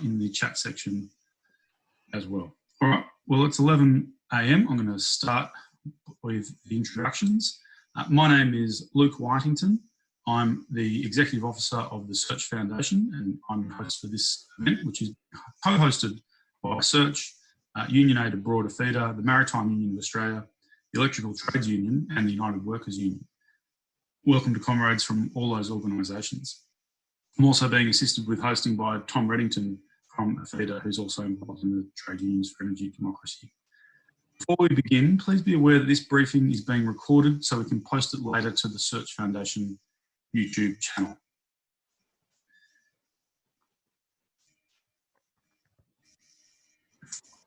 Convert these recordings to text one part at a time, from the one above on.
in the chat section as well. All right, well, it's 11 a.m. I'm going to start with the introductions. My name is Luke Whitington. I'm the Executive Officer of the Search Foundation, and I'm the host for this event, which is co-hosted by Search, Union Aid Abroad AFEDA, the Maritime Union of Australia, the Electrical Trades Union and the United Workers Union. Welcome to comrades from all those organisations. I'm also being assisted with hosting by Tom Reddington from AFEDA, who's also involved in the Trade Unions for Energy Democracy. Before we begin, please be aware that this briefing is being recorded so we can post it later to the Search Foundation YouTube channel.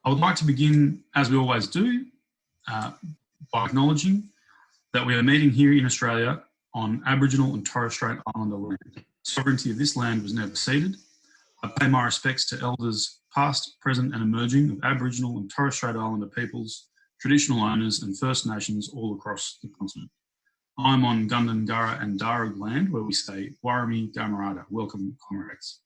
I would like to begin, as we always do, by acknowledging that we are meeting here in Australia on Aboriginal and Torres Strait Islander land. Sovereignty of this land was never ceded. I pay my respects to elders past, present and emerging of Aboriginal and Torres Strait Islander peoples, traditional owners and First Nations all across the continent. I'm on Gundungurra and Darug land where we say Warrami Gamarada. Welcome, comrades.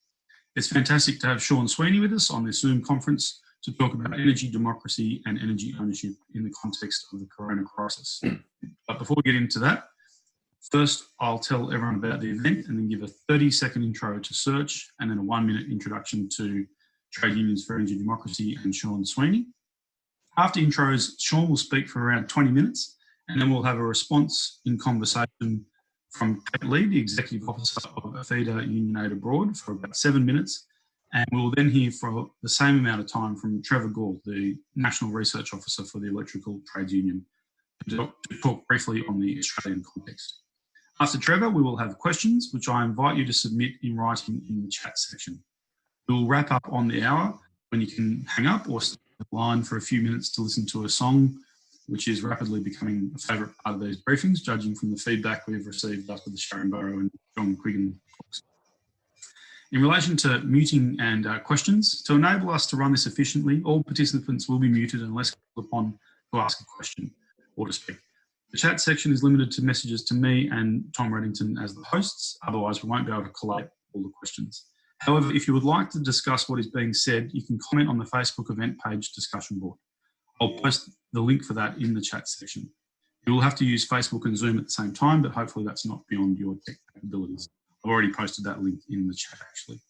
It's fantastic to have Sean Sweeney with us on this Zoom conference to talk about energy democracy and energy ownership in the context of the corona crisis. But before we get into that, first I'll tell everyone about the event and then give a 30-second intro to Search and then a 1-minute introduction to Trade Unions for Energy Democracy and Sean Sweeney. After intros, Sean will speak for around 20 minutes and then we'll have a response in conversation from Kate Lee, the Executive Officer of AFEDA Union Aid Abroad, for about 7 minutes. And we'll then hear for the same amount of time from Trevor Gall, the National Research Officer for the Electrical Trades Union, to talk briefly on the Australian context. After Trevor, we will have questions, which I invite you to submit in writing in the chat section. We'll wrap up on the hour when you can hang up or stay on the line for a few minutes to listen to a song, which is rapidly becoming a favourite part of these briefings, judging from the feedback we've received after the Sharon Burrow and John Quiggin talks. In relation to muting and questions, to enable us to run this efficiently, all participants will be muted unless called upon to ask a question or to speak. The chat section is limited to messages to me and Tom Reddington as the hosts, otherwise we won't be able to collate all the questions. However, if you would like to discuss what is being said, you can comment on the Facebook event page discussion board. I'll post the link for that in the chat section. You will have to use Facebook and Zoom at the same time, but hopefully that's not beyond your tech capabilities. I've already posted that link in the chat actually.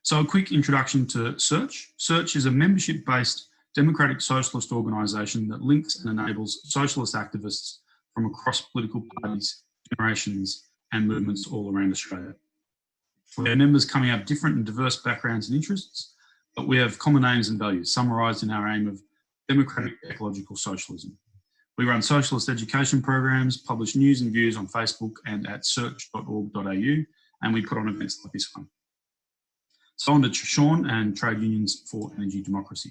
So a quick introduction to Search. Search is a membership-based democratic socialist organisation that links and enables socialist activists from across political parties, generations and movements all around Australia. We have members coming out of different and diverse backgrounds and interests, but we have common aims and values summarised in our aim of democratic ecological socialism. We run socialist education programs, publish news and views on Facebook and at search.org.au, and we put on events like this one. So on to Sean and Trade Unions for Energy Democracy.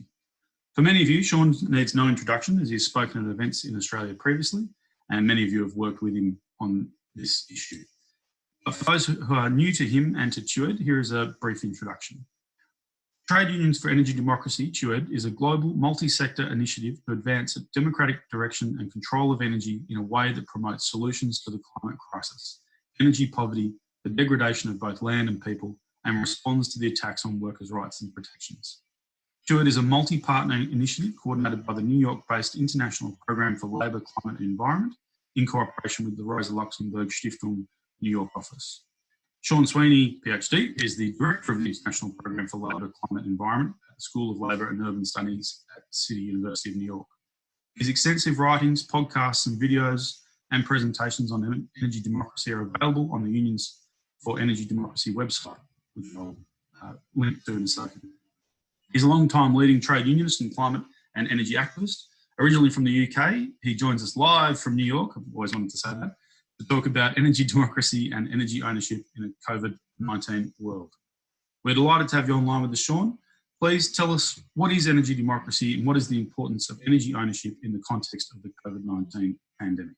For many of you, Sean needs no introduction as he's spoken at events in Australia previously, and many of you have worked with him on this issue. But for those who are new to him and to TUED, here is a brief introduction. Trade Unions for Energy Democracy, TUED, is a global multi-sector initiative to advance a democratic direction and control of energy in a way that promotes solutions to the climate crisis, energy poverty, the degradation of both land and people, and responds to the attacks on workers' rights and protections. TUED is a multi-partner initiative coordinated by the New York-based International Programme for Labour, Climate and Environment in cooperation with the Rosa Luxemburg Stiftung-New York office. Sean Sweeney, PhD, is the Director of the International Programme for Labour, Climate and Environment at the School of Labour and Urban Studies at the City University of New York. His extensive writings, podcasts and videos and presentations on energy democracy are available on the Unions for Energy Democracy website, which I'll link to in a second. He's a long-time leading trade unionist and climate and energy activist. Originally from the UK, he joins us live from New York, I've always wanted to say that, to talk about energy democracy and energy ownership in a COVID-19 world. We're delighted to have you online with us, Sean. Please tell us, what is energy democracy and what is the importance of energy ownership in the context of the COVID-19 pandemic?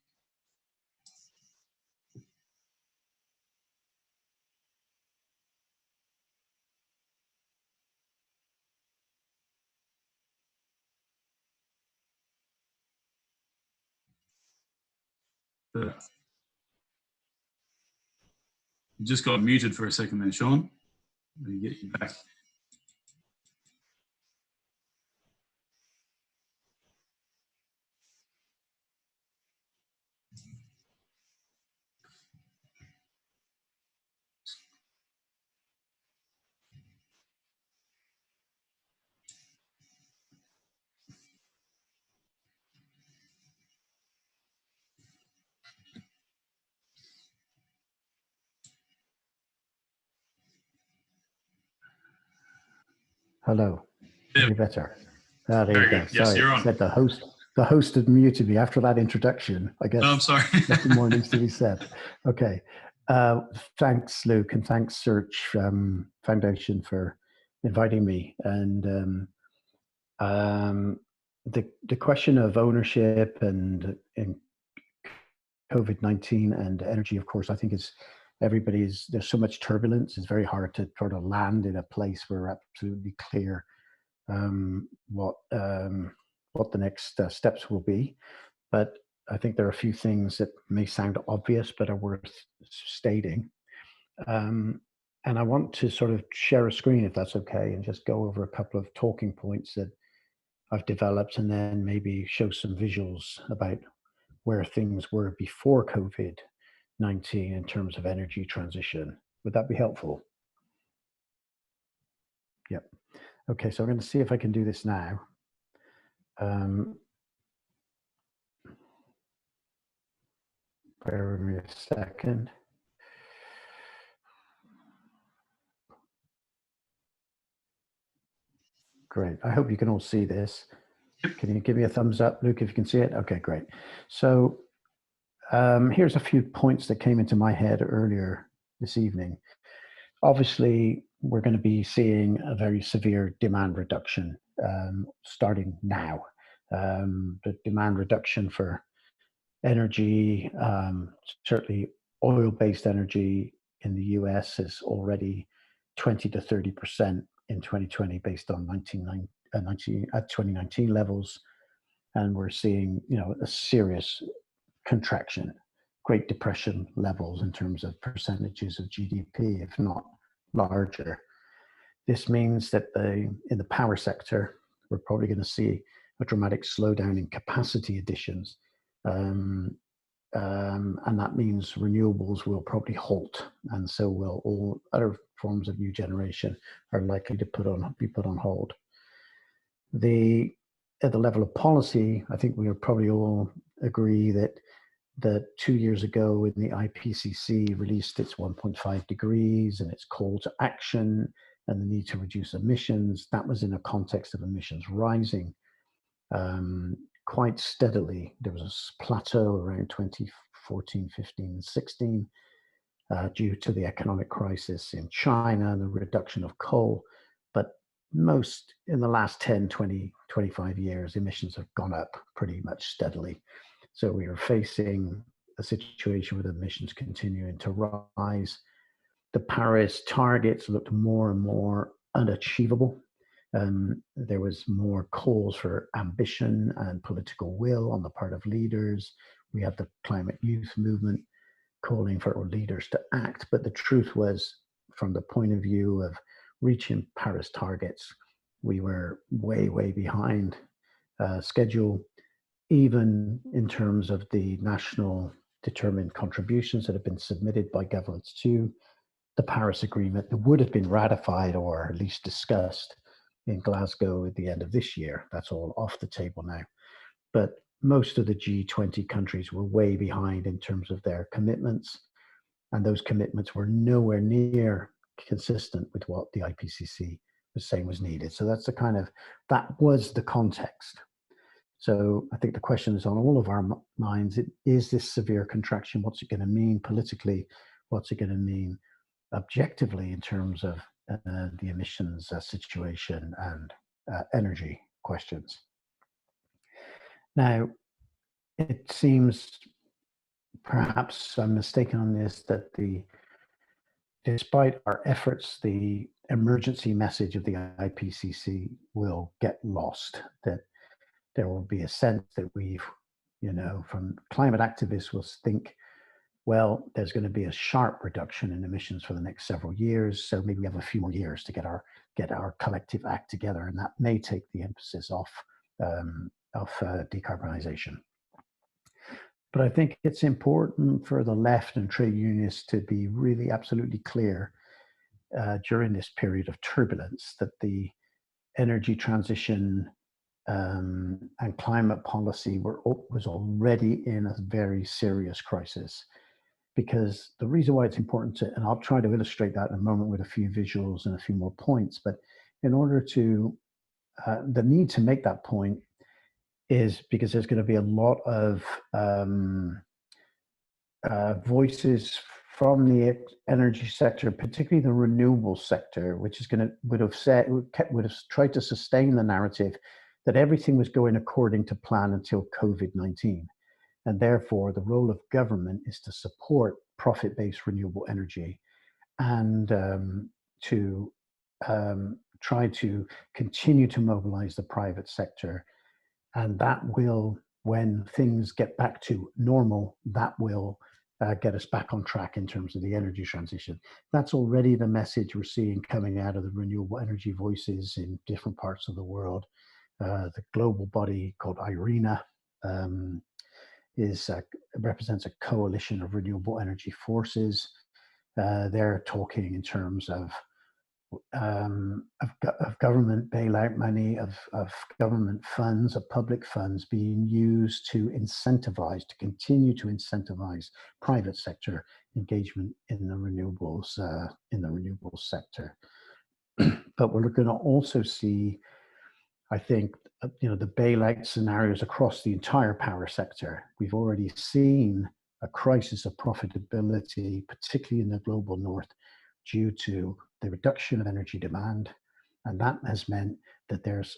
You just got muted for a second there, Sean. Let me get you back Hello. There, Any better? Ah, there very you go. good. Yes, Sorry, you're I on. said the host had muted me after that introduction. I No, I'm guess sorry. nothing more needs to be said. Okay. Thanks, Luke, and thanks, Search Foundation, for inviting me. And the question of ownership and COVID-19 and energy, of course, I think is there's so much turbulence. It's very hard to sort of land in a place where we're absolutely clear what the next steps will be. But I think there are a few things that may sound obvious but are worth stating. And I want to sort of share a screen, if that's okay, and just go over a couple of talking points that I've developed, and then maybe show some visuals about where things were before COVID-19 in terms of energy transition. Would that be helpful? Yep. Okay, so I'm going to see if I can do this now. Bear with me a second. Great. I hope you can all see this. Can you give me a thumbs up, Luke, if you can see it? Okay, great. So here's a few points that came into my head earlier this evening. Obviously, we're going to be seeing a very severe demand reduction starting now. The demand reduction for energy, certainly oil-based energy in the US, is already 20 to 30% in 2020 based on 2019 levels. And we're seeing, a serious contraction, Great Depression levels in terms of percentages of GDP, if not larger. This means that in the power sector, we're probably going to see a dramatic slowdown in capacity additions. And that means renewables will probably halt, and so will all other forms of new generation are likely to be put on hold. At the level of policy, I think we will probably all agree that 2 years ago when the IPCC released its 1.5 degrees and its call to action and the need to reduce emissions, that was in a context of emissions rising quite steadily. There was a plateau around 2014, 15, and 16 due to the economic crisis in China and the reduction of coal. But most in the last 10, 20, 25 years, emissions have gone up pretty much steadily. So we are facing a situation with emissions continuing to rise. The Paris targets looked more and more unachievable. There was more calls for ambition and political will on the part of leaders. We had the climate youth movement calling for leaders to act. But the truth was, from the point of view of reaching Paris targets, we were way, way behind schedule, even in terms of the national determined contributions that have been submitted by governments to the Paris Agreement that would have been ratified or at least discussed in Glasgow at the end of this year. That's all off the table now. But most of the G20 countries were way behind in terms of their commitments, and those commitments were nowhere near consistent with what the IPCC was saying was needed. So that's that was the context. So I think the question is on all of our minds: is this severe contraction? What's it going to mean politically? What's it going to mean objectively in terms of the emissions situation and energy questions? Now, it seems, perhaps I'm mistaken on this, that despite our efforts, the emergency message of the IPCC will get lost, that there will be a sense that from climate activists will think, well, there's going to be a sharp reduction in emissions for the next several years, so maybe we have a few more years to get our collective act together, and that may take the emphasis off decarbonization. But I think it's important for the left and trade unionists to be really absolutely clear during this period of turbulence that the energy transition and climate policy was already in a very serious crisis. Because the reason why it's important and I'll try to illustrate that in a moment with a few visuals and a few more points, but in order to, the need to make that point is because there's going to be a lot of voices from the energy sector, particularly the renewable sector, which is would have tried to sustain the narrative that everything was going according to plan until COVID-19. And therefore, the role of government is to support profit-based renewable energy and to try to continue to mobilize the private sector. And that will, when things get back to normal, that will get us back on track in terms of the energy transition. That's already the message we're seeing coming out of the renewable energy voices in different parts of the world. The global body called IRENA represents a coalition of renewable energy forces. They're talking in terms of government bailout money, of government funds, of public funds being used to continue to incentivize private sector engagement in the renewables sector. But we're going to also see, I think, the bailout scenarios across the entire power sector. We've already seen a crisis of profitability, particularly in the global north, due to the reduction of energy demand. And that has meant that there's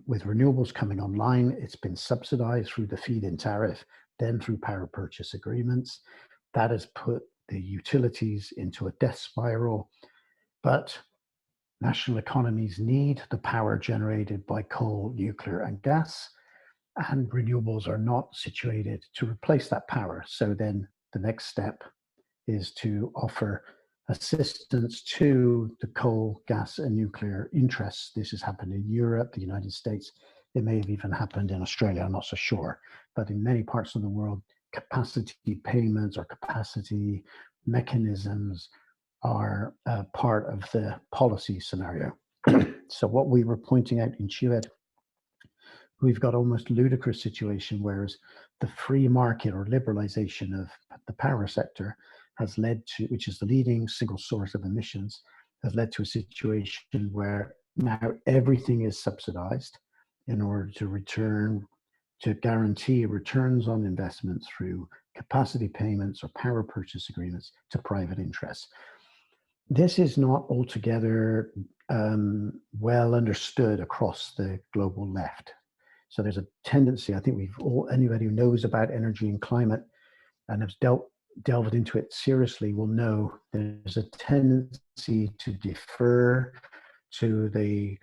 with renewables coming online, it's been subsidized through the feed-in tariff, then through power purchase agreements. That has put the utilities into a death spiral. But national economies need the power generated by coal, nuclear, and gas, and renewables are not situated to replace that power. So then the next step is to offer assistance to the coal, gas, and nuclear interests. This has happened in Europe, the United States. It may have even happened in Australia, I'm not so sure. But in many parts of the world, capacity payments or capacity mechanisms are part of the policy scenario. So what we were pointing out in TUED, we've got almost ludicrous situation, whereas the free market or liberalization of the power sector has led to, which is the leading single source of emissions, has led to a situation where now everything is subsidized in order to guarantee returns on investment through capacity payments or power purchase agreements to private interests. This is not altogether well understood across the global left. So there's a tendency, I think anybody who knows about energy and climate and has delved into it seriously will know there's a tendency to defer to the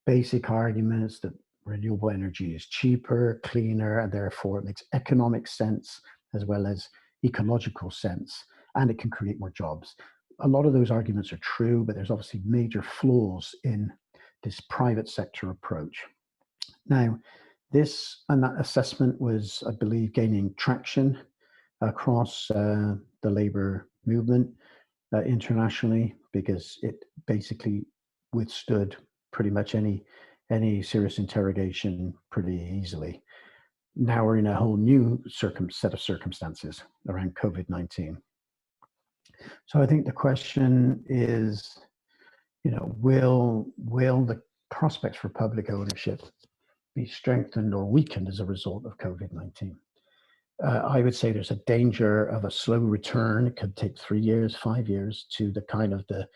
basic arguments that renewable energy is cheaper, cleaner, and therefore it makes economic sense as well as ecological sense, and it can create more jobs. A lot of those arguments are true, but there's obviously major flaws in this private sector approach. Now, that assessment was, I believe, gaining traction across the labor movement internationally, because it basically withstood pretty much any serious interrogation pretty easily. Now we're in a whole new set of circumstances around COVID-19. So I think the question is, will the prospects for public ownership be strengthened or weakened as a result of COVID-19? I would say there's a danger of a slow return. It could take 3 years, 5 years, to the kind of the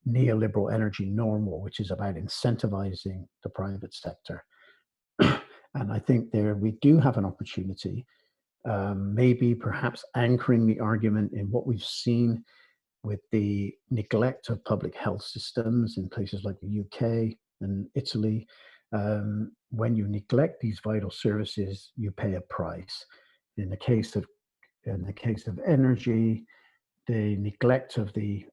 neoliberal energy normal, which is about incentivizing the private sector. And I think we do have an opportunity, maybe perhaps anchoring the argument in what we've seen with the neglect of public health systems in places like the UK and Italy. When you neglect these vital services, you pay a price. In the case of energy, the neglect of the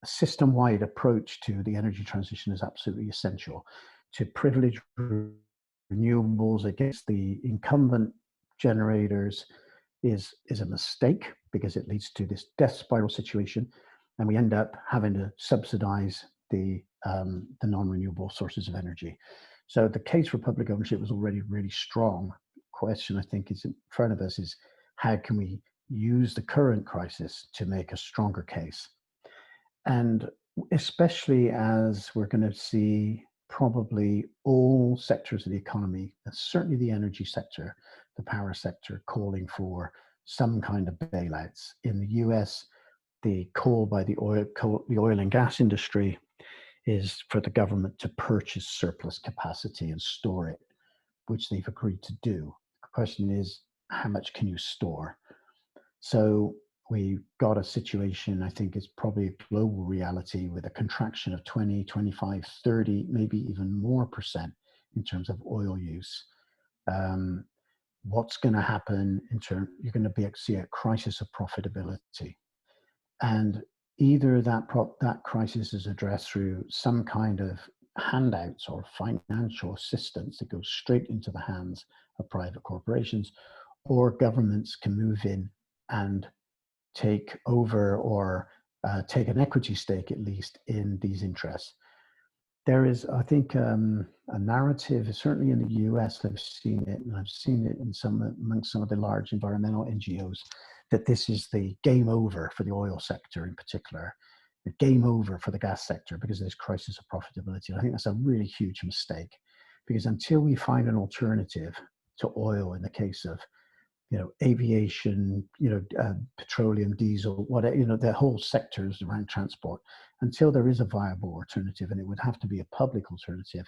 system-wide approach to the energy transition is absolutely essential. To privilege renewables against the incumbent generators is a mistake, because it leads to this death spiral situation, and we end up having to subsidize the non-renewable sources of energy. So the case for public ownership was already really strong. Question, I think, is in front of us is, how can we use the current crisis to make a stronger case? And especially as we're going to see probably all sectors of the economy, certainly the energy sector, the power sector, calling for some kind of bailouts. In the US, the call by the oil and gas industry is for the government to purchase surplus capacity and store it, which they've agreed to do. The question is, how much can you store? So we've got a situation, I think it's probably a global reality, with a contraction of 20, 25, 30, maybe even more percent in terms of oil use. What's going to happen in terms, you're going to see a crisis of profitability. And either that crisis is addressed through some kind of handouts or financial assistance that goes straight into the hands of private corporations, or governments can move in and take over or take an equity stake, at least, in these interests. There is, I think, a narrative, certainly in the US, I've seen it, and I've seen it in amongst some of the large environmental NGOs, that this is the game over for the oil sector in particular, the game over for the gas sector because of this crisis of profitability. And I think that's a really huge mistake, because until we find an alternative to oil in the case of, aviation, petroleum, diesel, whatever, the whole sectors around transport, until there is a viable alternative, and it would have to be a public alternative,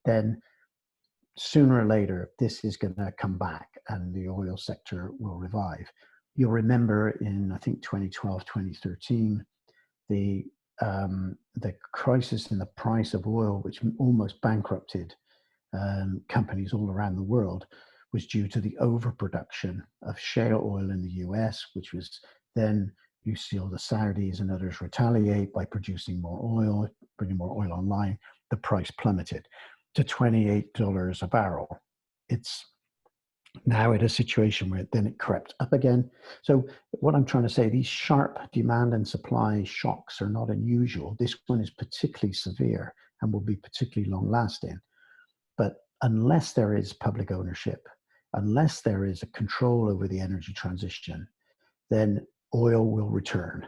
then sooner or later, this is going to come back and the oil sector will revive. You'll remember in, I think, 2012, 2013, the crisis in the price of oil, which almost bankrupted companies all around the world, was due to the overproduction of shale oil in the US, which was then, you see all the Saudis and others retaliate by producing more oil, bringing more oil online. The price plummeted to $28 a barrel. It's now at a situation where then it crept up again. So what I'm trying to say, these sharp demand and supply shocks are not unusual. This one is particularly severe and will be particularly long lasting. But unless there is public ownership, unless there is a control over the energy transition, then oil will return,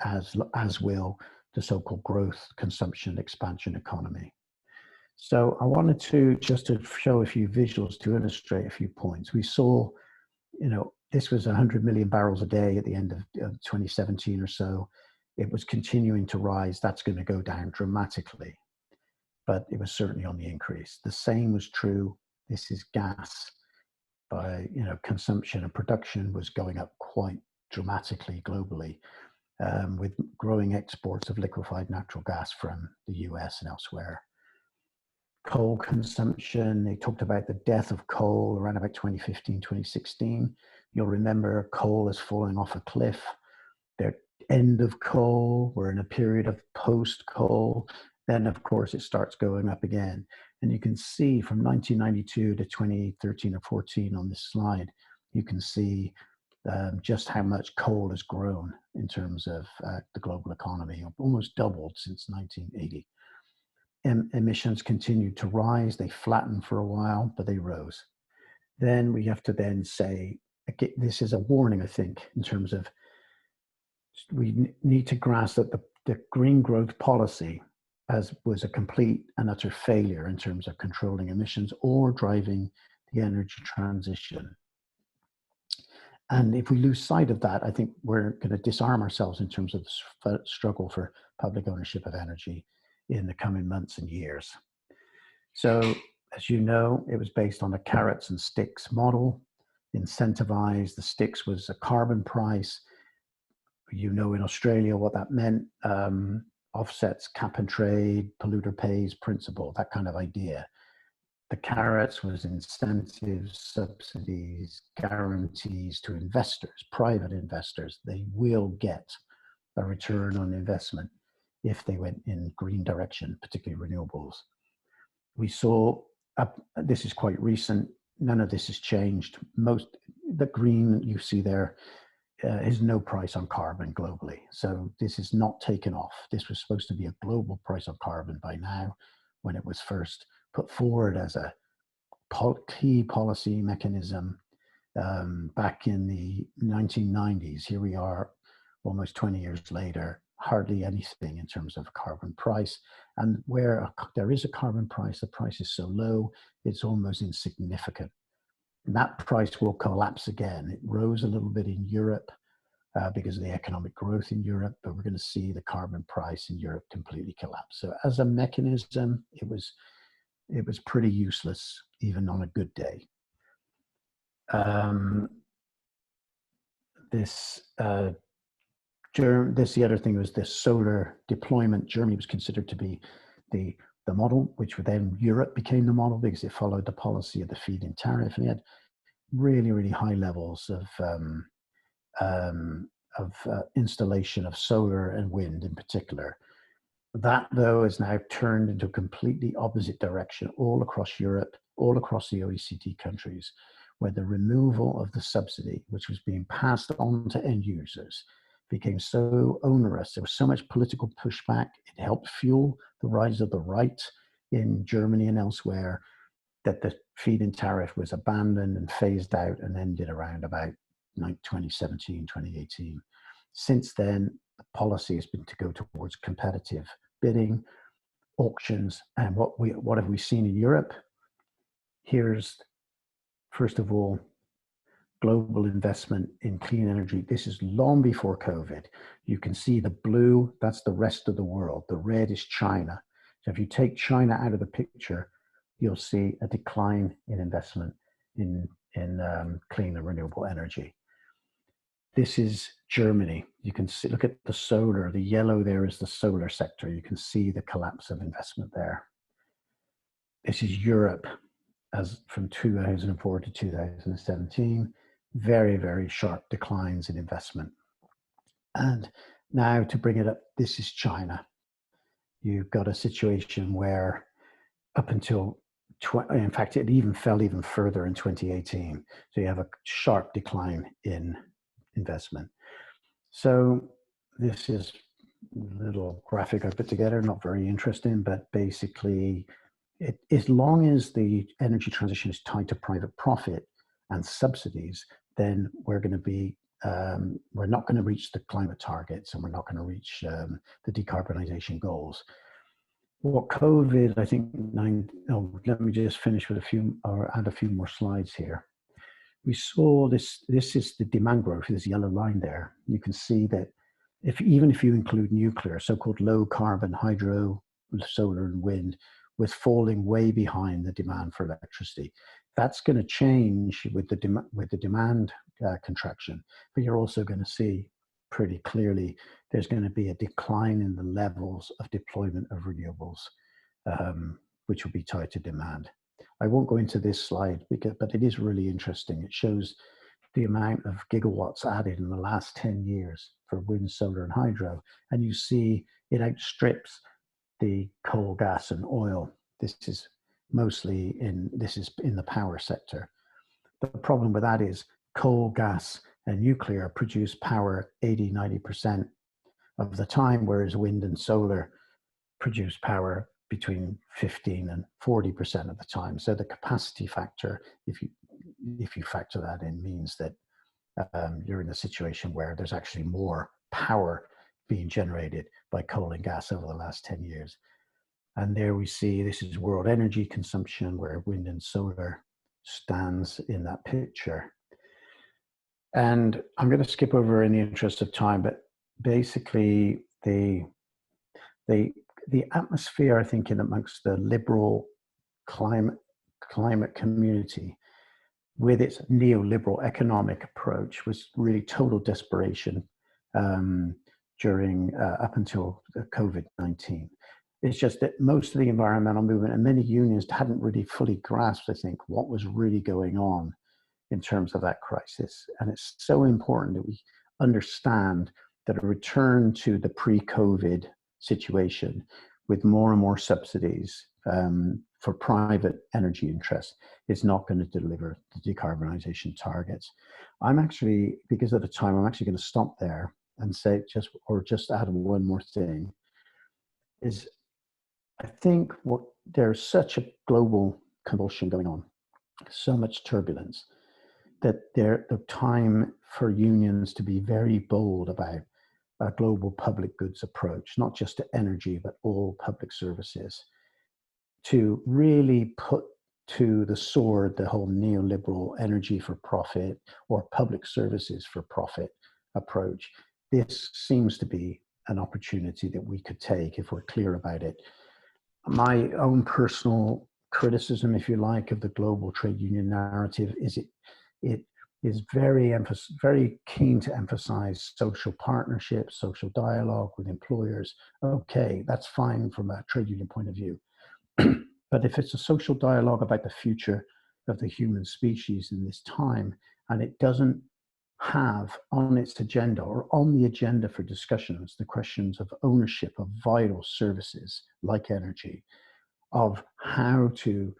as will the so-called growth, consumption, expansion economy. So I wanted to show a few visuals to illustrate a few points. We saw, this was 100 million barrels a day at the end of 2017 or so. It was continuing to rise. That's going to go down dramatically, but it was certainly on the increase. The same was true. This is gas. By consumption and production was going up quite dramatically globally, with growing exports of liquefied natural gas from the US and elsewhere. Coal consumption, they talked about the death of coal around about 2015, 2016. You'll remember coal is falling off a cliff. The end of coal, we're in a period of post-coal. Then, of course, it starts going up again. And you can see from 1992 to 2013 or 14 on this slide, you can see just how much coal has grown in terms of the global economy, almost doubled since 1980. Emissions continued to rise. They flattened for a while, but they rose. Then we have to then say, okay, this is a warning, I think, in terms of we need to grasp that the green growth policy was a complete and utter failure in terms of controlling emissions or driving the energy transition. And if we lose sight of that, I think we're going to disarm ourselves in terms of the struggle for public ownership of energy in the coming months and years. So, as you know, it was based on a carrots and sticks model. Incentivized, the sticks was a carbon price. In Australia what that meant. Offsets, cap and trade, polluter pays principle, that kind of idea. The carrots was incentives, subsidies, guarantees to investors, private investors. They will get a return on investment if they went in green direction, particularly renewables. We saw, this is quite recent, none of this has changed. The green you see there is no price on carbon globally. So this is not taken off. This was supposed to be a global price on carbon by now, when it was first put forward as a key policy mechanism back in the 1990s. Here we are almost 20 years later, hardly anything in terms of a carbon price. And where there is a carbon price, the price is so low, it's almost insignificant. And that price will collapse again. It rose a little bit in Europe because of the economic growth in Europe, but we're going to see the carbon price in Europe completely collapse. So as a mechanism, it was pretty useless, even on a good day. This the other thing was this solar deployment. Germany was considered to be the model, which then Europe became the model because it followed the policy of the feed-in tariff, and it had really, really high levels of installation of solar and wind in particular. That, though, is now turned into a completely opposite direction all across Europe, all across the OECD countries, where the removal of the subsidy, which was being passed on to end users, became so onerous. There was so much political pushback. It helped fuel the rise of the right in Germany and elsewhere, that the feed-in tariff was abandoned and phased out and ended around about 2017, 2018. Since then, the policy has been to go towards competitive bidding, auctions, and what have we seen in Europe? Here's, first of all, global investment in clean energy. This is long before COVID. You can see the blue, that's the rest of the world. The red is China. So if you take China out of the picture, you'll see a decline in investment in clean and renewable energy. This is Germany. You can see, look at the solar, the yellow there is the solar sector. You can see the collapse of investment there. This is Europe as from 2004 to 2017, very, very sharp declines in investment. And now to bring it up, this is China. You've got a situation where up until, in fact, it even fell even further in 2018. So you have a sharp decline in investment. So this is a little graphic I put together, not very interesting, but basically, as long as the energy transition is tied to private profit and subsidies, then we're going to be, we're not going to reach the climate targets, and we're not going to reach the decarbonization goals. What COVID, I think, let me just finish with a few, or add a few more slides here. We saw this is the demand growth, this yellow line there. You can see that even if you include nuclear, so-called low carbon hydro, solar and wind, was falling way behind the demand for electricity. That's going to change with the demand contraction, but you're also going to see pretty clearly there's going to be a decline in the levels of deployment of renewables, which will be tied to demand. I won't go into this slide, but it is really interesting. It shows the amount of gigawatts added in the last 10 years for wind, solar, and hydro, and you see it outstrips the coal, gas, and oil. This is mostly in the power sector. The problem with that is coal, gas, and nuclear produce power 80–90% of the time, whereas wind and solar produce power between 15 and 40% of the time. So the capacity factor, if you factor that in, means that you're in a situation where there's actually more power being generated by coal and gas over the last 10 years. And there we see, this is world energy consumption, where wind and solar stands in that picture. And I'm going to skip over in the interest of time, but basically the atmosphere, I think, in amongst the liberal climate community, with its neoliberal economic approach, was really total desperation during up until COVID-19. It's just that most of the environmental movement and many unions hadn't really fully grasped, I think, what was really going on in terms of that crisis. And it's so important that we understand that a return to the pre-COVID situation with more and more subsidies for private energy interests is not going to deliver the decarbonization targets. I'm actually, because of the time, I'm actually going to stop there and say just add one more thing. Is I think there's such a global convulsion going on, so much turbulence, that the time for unions to be very bold about a global public goods approach, not just to energy, but all public services, to really put to the sword the whole neoliberal energy for profit or public services for profit approach. This seems to be an opportunity that we could take if we're clear about it. My own personal criticism, if you like, of the global trade union narrative is it is very keen to emphasize social partnership, social dialogue with employers. Okay, that's fine from a trade union point of view. But if it's a social dialogue about the future of the human species in this time, and it doesn't have on its agenda or on the agenda for discussions the questions of ownership of vital services like energy, of how to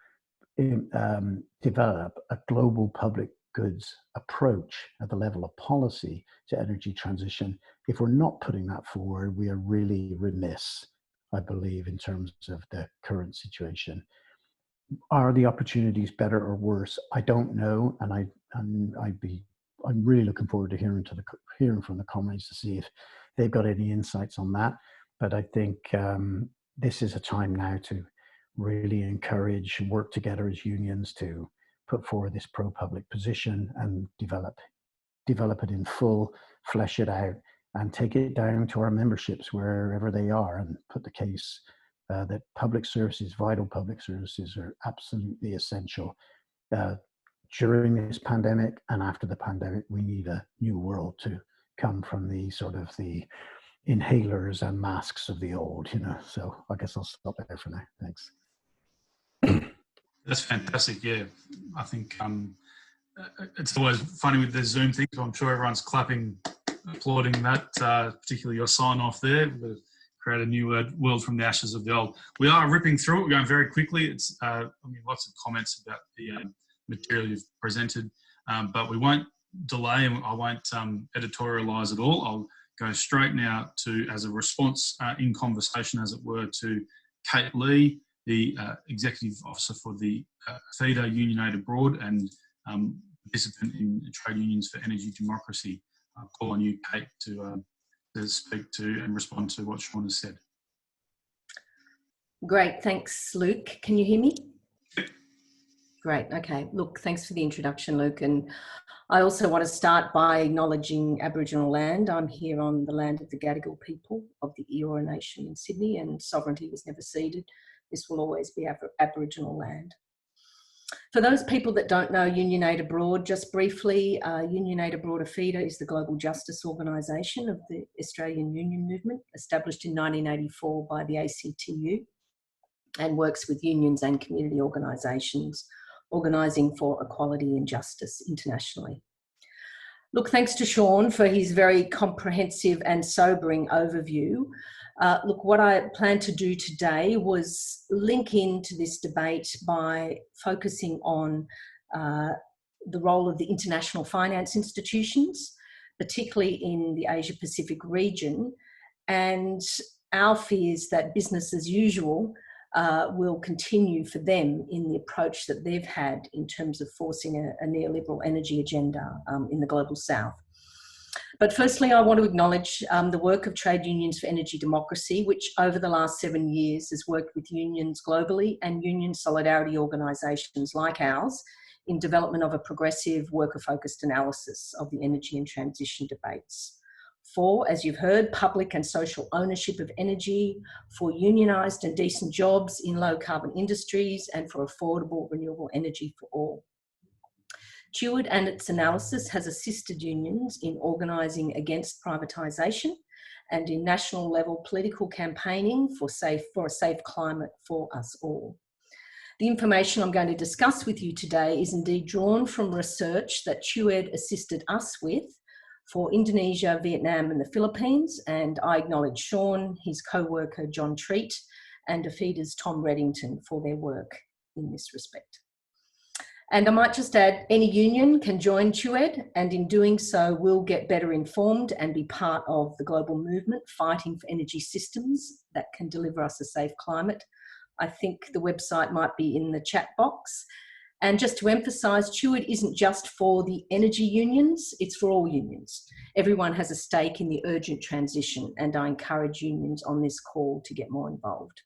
develop a global public goods approach at the level of policy to energy transition, if we're not putting that forward, we are really remiss, I believe, in terms of the current situation. Are the opportunities better or worse? I don't know, and I'm really looking forward to hearing from the comrades to see if they've got any insights on that. But I think this is a time now to really encourage and work together as unions to put forward this pro-public position and develop it in full, flesh it out, and take it down to our memberships wherever they are, and put the case that public services, vital public services, are absolutely essential. During this pandemic and after the pandemic, we need a new world to come from the sort of the inhalers and masks of the old, So I guess I'll stop there for now. Thanks. That's fantastic. Yeah, I think it's always funny with the Zoom thing. So I'm sure everyone's clapping, applauding that, particularly your sign off there. We've create a new world from the ashes of the old. We are ripping through it. We're going very quickly. It's lots of comments about the material you've presented, but we won't delay and I won't editorialise at all. I'll go straight now to, as a response in conversation, as it were, to Kate Lee, the Executive Officer for the FEDA Union Aid Abroad and participant in Trade Unions for Energy Democracy. I'll call on you, Kate, to speak to and respond to what Sean has said. Great, thanks, Luke. Can you hear me? Great, okay. Look, thanks for the introduction, Luke. And I also want to start by acknowledging Aboriginal land. I'm here on the land of the Gadigal people of the Eora Nation in Sydney, and sovereignty was never ceded. This will always be Aboriginal land. For those people that don't know Union Aid Abroad, just briefly, Union Aid Abroad, FEDA, is the global justice organisation of the Australian Union Movement, established in 1984 by the ACTU, and works with unions and community organisations organising for equality and justice internationally. Look, thanks to Sean for his very comprehensive and sobering overview. Look, what I planned to do today was link into this debate by focusing on the role of the international finance institutions, particularly in the Asia Pacific region, and our fears that business as usual will continue for them in the approach that they've had in terms of forcing a neoliberal energy agenda in the global south. But firstly, I want to acknowledge the work of Trade Unions for Energy Democracy, which over the last 7 years has worked with unions globally and union solidarity organisations like ours in development of a progressive worker-focused analysis of the energy and transition debates. For, as you've heard, public and social ownership of energy, for unionised and decent jobs in low carbon industries, and for affordable renewable energy for all. TUED and its analysis has assisted unions in organising against privatisation and in national level political campaigning for a safe climate for us all. The information I'm going to discuss with you today is indeed drawn from research that TUED assisted us with for Indonesia, Vietnam and the Philippines, and I acknowledge Sean, his co-worker John Treat and FEDA's Tom Reddington for their work in this respect. And I might just add, any union can join TUED, and in doing so will get better informed and be part of the global movement fighting for energy systems that can deliver us a safe climate. I think the website might be in the chat box. And just to emphasise, TUED isn't just for the energy unions, it's for all unions. Everyone has a stake in the urgent transition, and I encourage unions on this call to get more involved.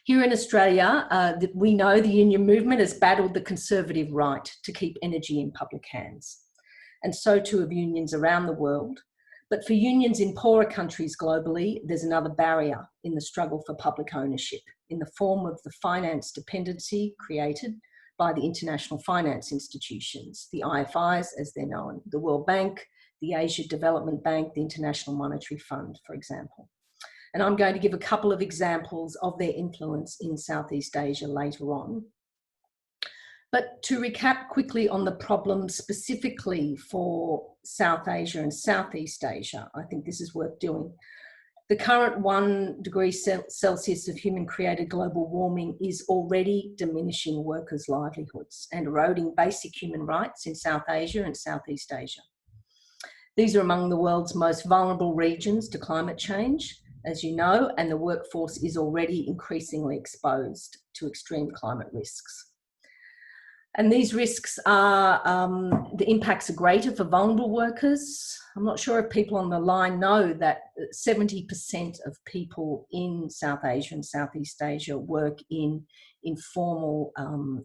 Here in Australia, we know the union movement has battled the conservative right to keep energy in public hands, and so too have unions around the world. But for unions in poorer countries globally, there's another barrier in the struggle for public ownership in the form of the finance dependency created by the international finance institutions, the IFIs as they're known, the World Bank, the Asia Development Bank, the International Monetary Fund, for example. And I'm going to give a couple of examples of their influence in Southeast Asia later on. But to recap quickly on the problem specifically for South Asia and Southeast Asia, I think this is worth doing. The current 1 degree Celsius of human-created global warming is already diminishing workers' livelihoods and eroding basic human rights in South Asia and Southeast Asia. These are among the world's most vulnerable regions to climate change, as you know, and the workforce is already increasingly exposed to extreme climate risks. And these risks are, the impacts are greater for vulnerable workers. I'm not sure if people on the line know that 70% of people in South Asia and Southeast Asia work in informal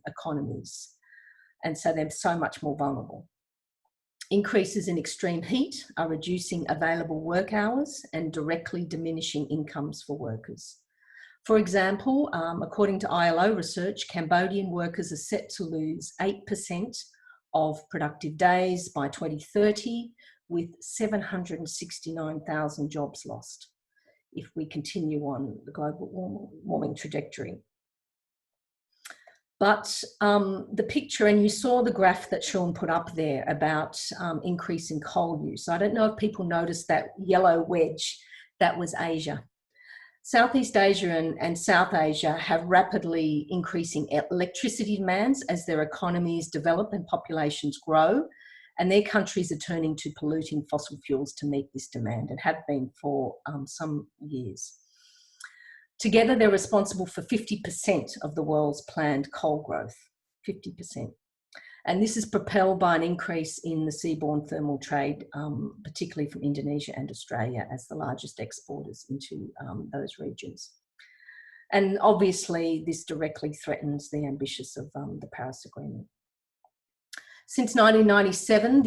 economies. And so they're so much more vulnerable. Increases in extreme heat are reducing available work hours and directly diminishing incomes for workers. For example, according to ILO research, Cambodian workers are set to lose 8% of productive days by 2030, with 769,000 jobs lost if we continue on the global warming trajectory. But the picture, and you saw the graph that Sean put up there about increase in coal use. I don't know if people noticed that yellow wedge, that was Asia. Southeast Asia and South Asia have rapidly increasing electricity demands as their economies develop and populations grow, and their countries are turning to polluting fossil fuels to meet this demand and have been for some years. Together, they're responsible for 50% of the world's planned coal growth, 50%. And this is propelled by an increase in the seaborne thermal trade, particularly from Indonesia and Australia as the largest exporters into those regions. And obviously, this directly threatens the ambitions of the Paris Agreement. Since 1997,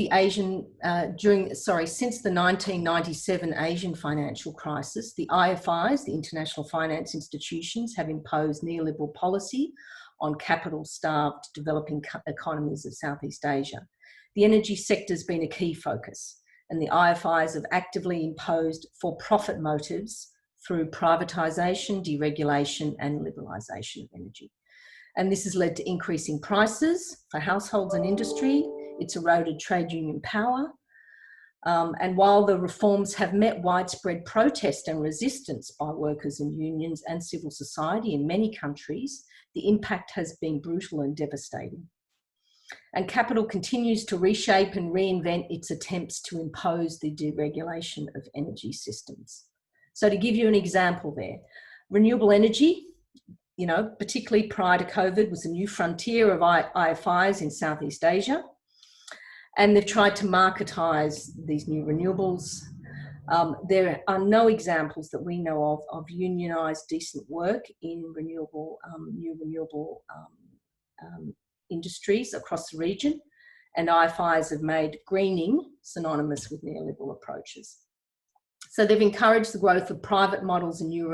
since the 1997 Asian financial crisis, the IFIs, the international finance institutions, have imposed neoliberal policy on capital-starved developing economies of Southeast Asia. The energy sector has been a key focus, and the IFIs have actively imposed for-profit motives through privatisation, deregulation and liberalisation of energy. And this has led to increasing prices for households and industry. It's eroded trade union power. And while the reforms have met widespread protest and resistance by workers and unions and civil society in many countries, the impact has been brutal and devastating. And capital continues to reshape and reinvent its attempts to impose the deregulation of energy systems. So to give you an example there, renewable energy, you know, particularly prior to COVID, was a new frontier of IFIs in Southeast Asia. And they've tried to marketise these new renewables. There are no examples that we know of unionised decent work in new renewable industries across the region. And IFIs have made greening synonymous with neoliberal approaches. So they've encouraged the growth of private models in new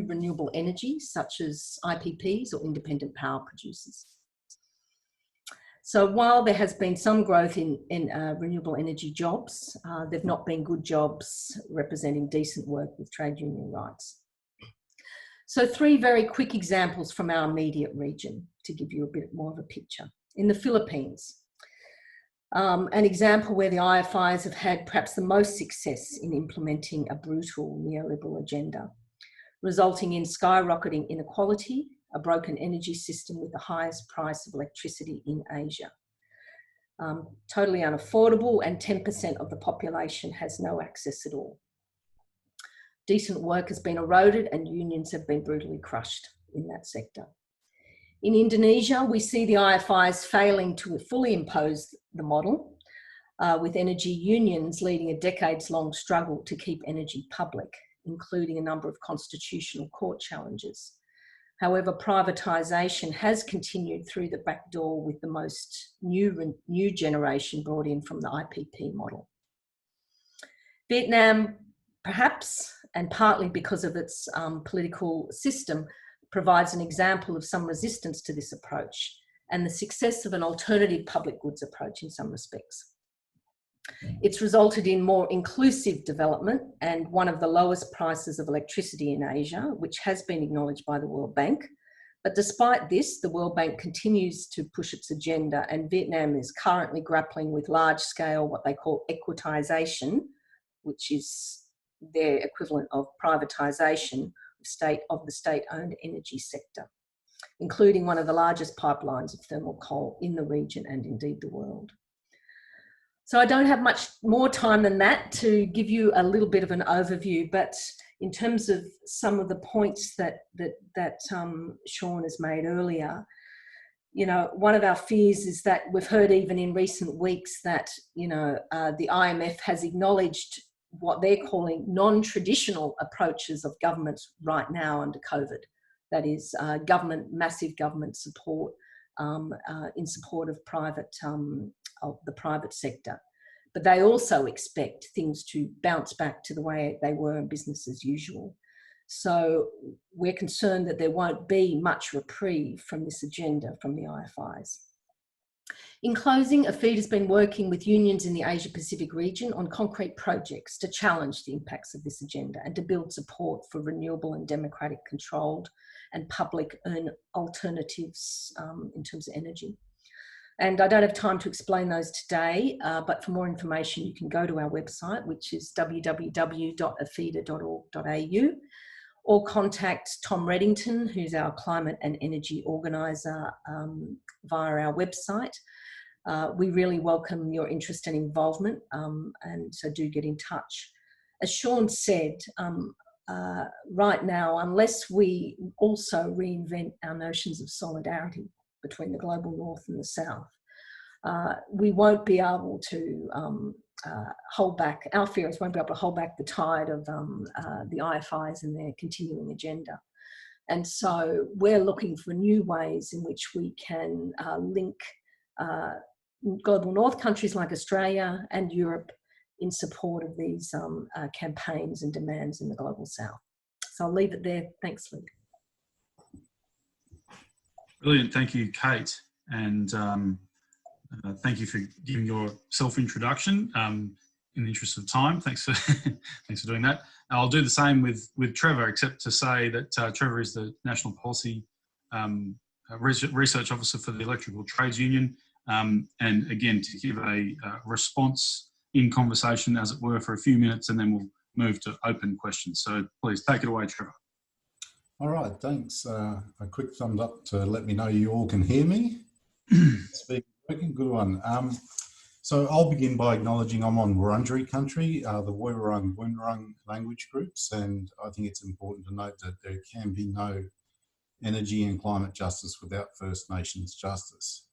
renewable energy, such as IPPs or independent power producers. So while there has been some growth in renewable energy jobs, they've not been good jobs representing decent work with trade union rights. So 3 very quick examples from our immediate region to give you a bit more of a picture. In the Philippines, an example where the IFIs have had perhaps the most success in implementing a brutal neoliberal agenda, resulting in skyrocketing inequality, a broken energy system with the highest price of electricity in Asia. Totally unaffordable, and 10% of the population has no access at all. Decent work has been eroded and unions have been brutally crushed in that sector. In Indonesia, we see the IFIs failing to fully impose the model, with energy unions leading a decades-long struggle to keep energy public, including a number of constitutional court challenges. However, privatisation has continued through the back door, with the most new generation brought in from the IPP model. Vietnam, perhaps, and partly because of its political system, provides an example of some resistance to this approach and the success of an alternative public goods approach in some respects. It's resulted in more inclusive development and one of the lowest prices of electricity in Asia, which has been acknowledged by the World Bank. But despite this, the World Bank continues to push its agenda, and Vietnam is currently grappling with large-scale, what they call equitisation, which is their equivalent of privatisation of the state-owned energy sector, including one of the largest pipelines of thermal coal in the region and indeed the world. So I don't have much more time than that to give you a little bit of an overview, but in terms of some of the points that Sean has made earlier, you know, one of our fears is that we've heard even in recent weeks that, you know, the IMF has acknowledged what they're calling non-traditional approaches of government right now under COVID. That is massive government support in support of the private sector. But they also expect things to bounce back to the way they were in business as usual. So we're concerned that there won't be much reprieve from this agenda from the IFIs. In closing, AFID has been working with unions in the Asia-Pacific region on concrete projects to challenge the impacts of this agenda and to build support for renewable and democratic controlled and public alternatives in terms of energy. And I don't have time to explain those today, but for more information, you can go to our website, which is www.afida.org.au, or contact Tom Reddington, who's our climate and energy organiser, via our website. We really welcome your interest and involvement, and so do get in touch. As Sean said, right now, unless we also reinvent our notions of solidarity between the global north and the south, we won't be able to hold back, our fears won't be able to hold back the tide of the IFIs and their continuing agenda. And so we're looking for new ways in which we can link global north countries like Australia and Europe in support of these campaigns and demands in the global south. So I'll leave it there. Thanks, Luke. Brilliant. Thank you, Kate. And thank you for giving your self-introduction in the interest of time. Thanks for, thanks for doing that. I'll do the same with Trevor, except to say that Trevor is the National Policy Research Officer for the Electrical Trades Union. And again, to give a response in conversation, as it were, for a few minutes, and then we'll move to open questions. So please take it away, Trevor. All right, thanks. A quick thumbs up to let me know you all can hear me. Speaking, good one. So I'll begin by acknowledging I'm on Wurundjeri country, the Woiwurrung language groups, and I think it's important to note that there can be no energy and climate justice without First Nations justice.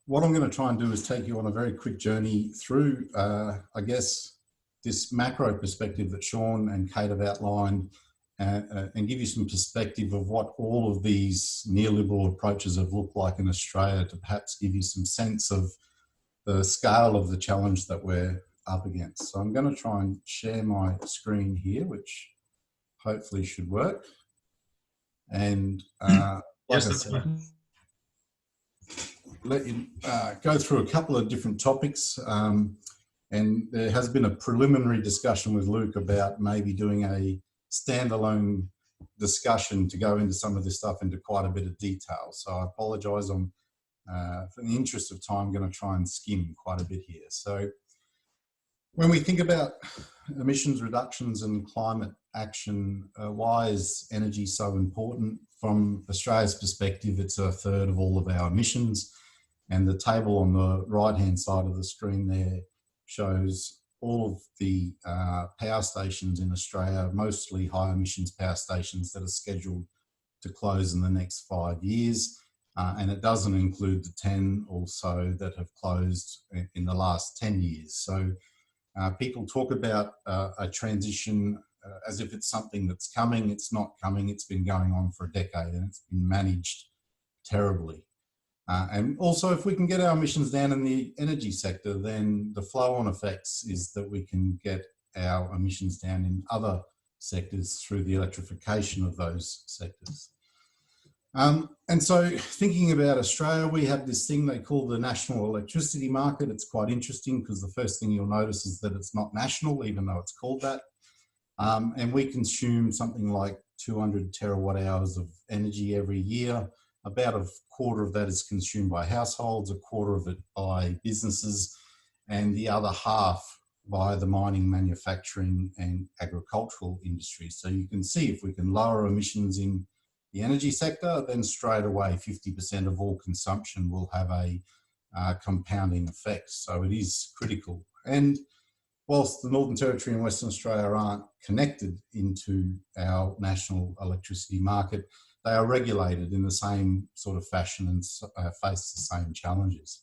What I'm going to try and do is take you on a very quick journey through, I guess, this macro perspective that Sean and Kate have outlined, and give you some perspective of what all of these neoliberal approaches have looked like in Australia, to perhaps give you some sense of the scale of the challenge that we're up against. So I'm going to try and share my screen here, which hopefully should work. And like yes, I said, let you go through a couple of different topics. And there has been a preliminary discussion with Luke about maybe doing a standalone discussion to go into some of this stuff into quite a bit of detail. So I apologise. I'm, for the interest of time, going to try and skim quite a bit here. So when we think about emissions reductions and climate action, why is energy so important? From Australia's perspective, it's a third of all of our emissions. And the table on the right-hand side of the screen there shows all of the power stations in Australia, mostly high emissions power stations that are scheduled to close in the next 5 years. And it doesn't include the 10 or so that have closed in the last 10 years. So people talk about a transition as if it's something that's coming. It's not coming. It's been going on for a decade and it's been managed terribly. And also, if we can get our emissions down in the energy sector, then the flow-on effects is that we can get our emissions down in other sectors through the electrification of those sectors. And so thinking about Australia, we have this thing they call the national electricity market. It's quite interesting because the first thing you'll notice is that it's not national, even though it's called that. And we consume something like 200 terawatt hours of energy every year. About a quarter of that is consumed by households, a quarter of it by businesses, and the other half by the mining, manufacturing and agricultural industry. So you can see if we can lower emissions in the energy sector, then straight away 50% of all consumption will have a compounding effect. So it is critical. And whilst the Northern Territory and Western Australia aren't connected into our national electricity market, they are regulated in the same sort of fashion and face the same challenges.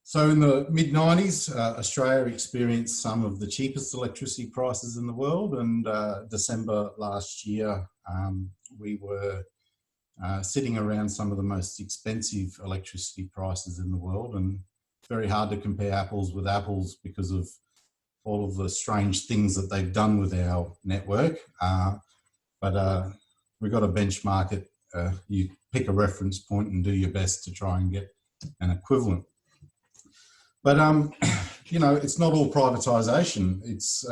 So in the mid-90s, Australia experienced some of the cheapest electricity prices in the world, and December last year, we were sitting around some of the most expensive electricity prices in the world, and very hard to compare apples with apples because of all of the strange things that they've done with our network. But we've got to benchmark it. You pick a reference point and do your best to try and get an equivalent. But, you know, it's not all privatisation. It's,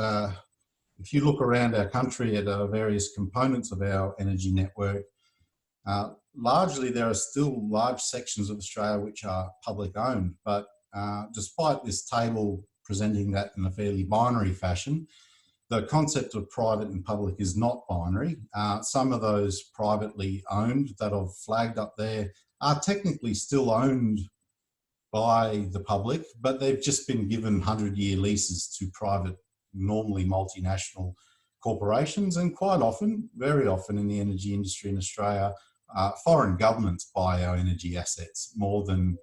if you look around our country at various components of our energy network, largely there are still large sections of Australia which are public owned. But despite this table presenting that in a fairly binary fashion, the concept of private and public is not binary. Some of those privately owned that I've flagged up there are technically still owned by the public, but they've just been given 100-year leases to private, normally multinational corporations, and quite often, very often in the energy industry in Australia, foreign governments buy our energy assets more than